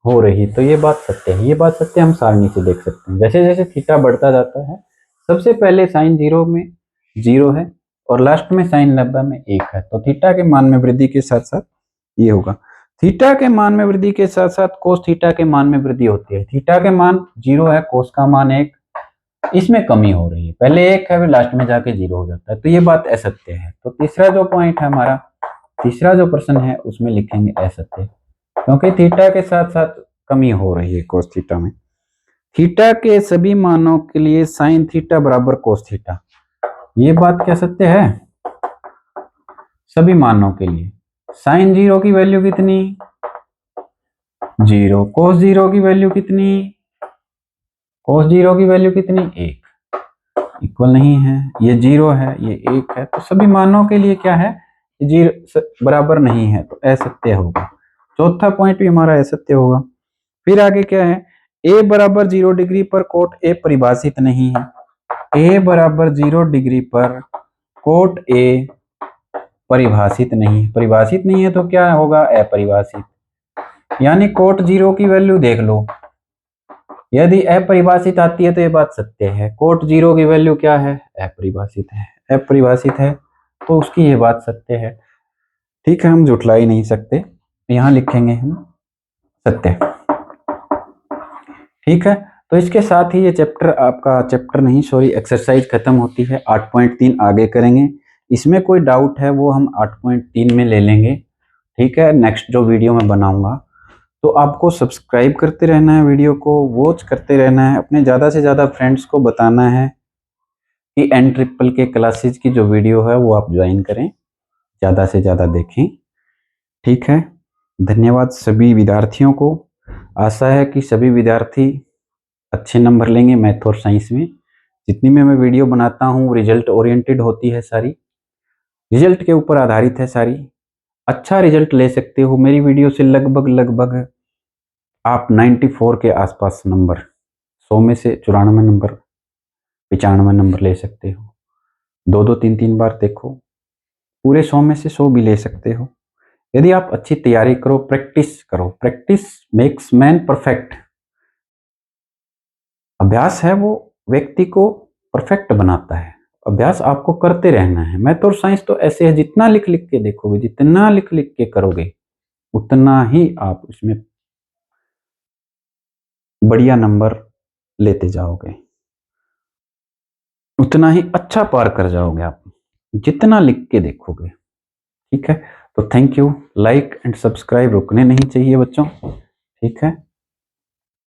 हो रही। तो ये बात सत्य है। ये बात सत्य हम सारणी से देख सकते हैं। जैसे जैसे थीटा बढ़ता जाता है, सबसे पहले साइन 0 में 0 है और लास्ट में साइन 90 में 1 है। तो थीटा के मान में वृद्धि के साथ साथ ये होगा। थीटा के मान में वृद्धि के साथ साथ कोस थीटा के मान में वृद्धि होती है। थीटा के मान 0 है, कोस का मान 1, इसमें कमी हो रही है। पहले 1 है, फिर लास्ट में जाके 0 हो जाता है, तो ये बात असत्य है। तो तीसरा जो पॉइंट है हमारा, तीसरा जो प्रश्न है उसमें लिखेंगे असत्य, क्योंकि थीटा के साथ साथ कमी हो रही है कोस थीटा में। थीटा के सभी मानों के लिए साइन थीटा बराबर कोस थीटा, ये बात क्या सत्य है? सभी मानों के लिए साइन 0 की वैल्यू कितनी? 0। कोस 0 की वैल्यू कितनी? कोस 0 की वैल्यू कितनी? 1। इक्वल नहीं है, ये 0 है, ये 1 है, तो सभी मानों के लिए क्या है? 0 बराबर नहीं है, तो असत्य होगा। चौथा पॉइंट भी हमारा असत्य होगा। फिर आगे क्या है? a बराबर 0 डिग्री पर कोट a परिभाषित नहीं है। a बराबर 0 डिग्री पर कोट a परिभाषित नहीं है। परिभाषित नहीं है तो क्या होगा? अपरिभाषित। यानी कोट 0 की वैल्यू देख लो, यदि अपरिभाषित आती है तो ये बात सत्य है। कोट 0 की वैल्यू क्या है? अपरिभाषित है। अपरिभाषित है तो उसकी ये बात सत्य है। ठीक है, हम झुठला ही नहीं सकते, यहां लिखेंगे हम सत्य। ठीक है, तो इसके साथ ही ये चैप्टर आपका, चैप्टर नहीं सॉरी, एक्सरसाइज खत्म होती है। 8.3 आगे करेंगे। इसमें कोई डाउट है वो हम 8.3 में ले लेंगे। ठीक है, नेक्स्ट जो वीडियो मैं बनाऊंगा। तो आपको सब्सक्राइब करते रहना है, वीडियो को वॉच करते रहना है, अपने ज़्यादा से ज़्यादा फ्रेंड्स को बताना है कि NRRR के क्लासेज की जो वीडियो है वो आप ज्वाइन करें, ज़्यादा से ज़्यादा देखें। ठीक है, धन्यवाद सभी विद्यार्थियों को। आशा है कि सभी विद्यार्थी अच्छे नंबर लेंगे मैथ और साइंस में। जितनी में मैं वीडियो बनाता हूँ रिजल्ट ओरिएंटेड होती है, सारी रिजल्ट के ऊपर आधारित है सारी। अच्छा रिजल्ट ले सकते हो मेरी वीडियो से, लगभग आप 94 के आसपास नंबर, 100 में से 94 नंबर, 95 नंबर ले सकते हो। 2 3 बार देखो, पूरे 100 में से 100 भी ले सकते हो यदि आप अच्छी तैयारी करो, प्रैक्टिस करो। Practice makes man perfect. अभ्यास है वो व्यक्ति को परफेक्ट बनाता है। अभ्यास आपको करते रहना है। मैथ और साइंस तो ऐसे है, जितना लिख लिख के देखोगे, जितना लिख लिख के करोगे, उतना ही आप उसमें बढ़िया नंबर लेते जाओगे, उतना ही अच्छा पार कर जाओगे आप, जितना लिख के देखोगे। ठीक है, तो thank you. Like and subscribe रुकने नहीं चाहिए बच्चों। ठीक है।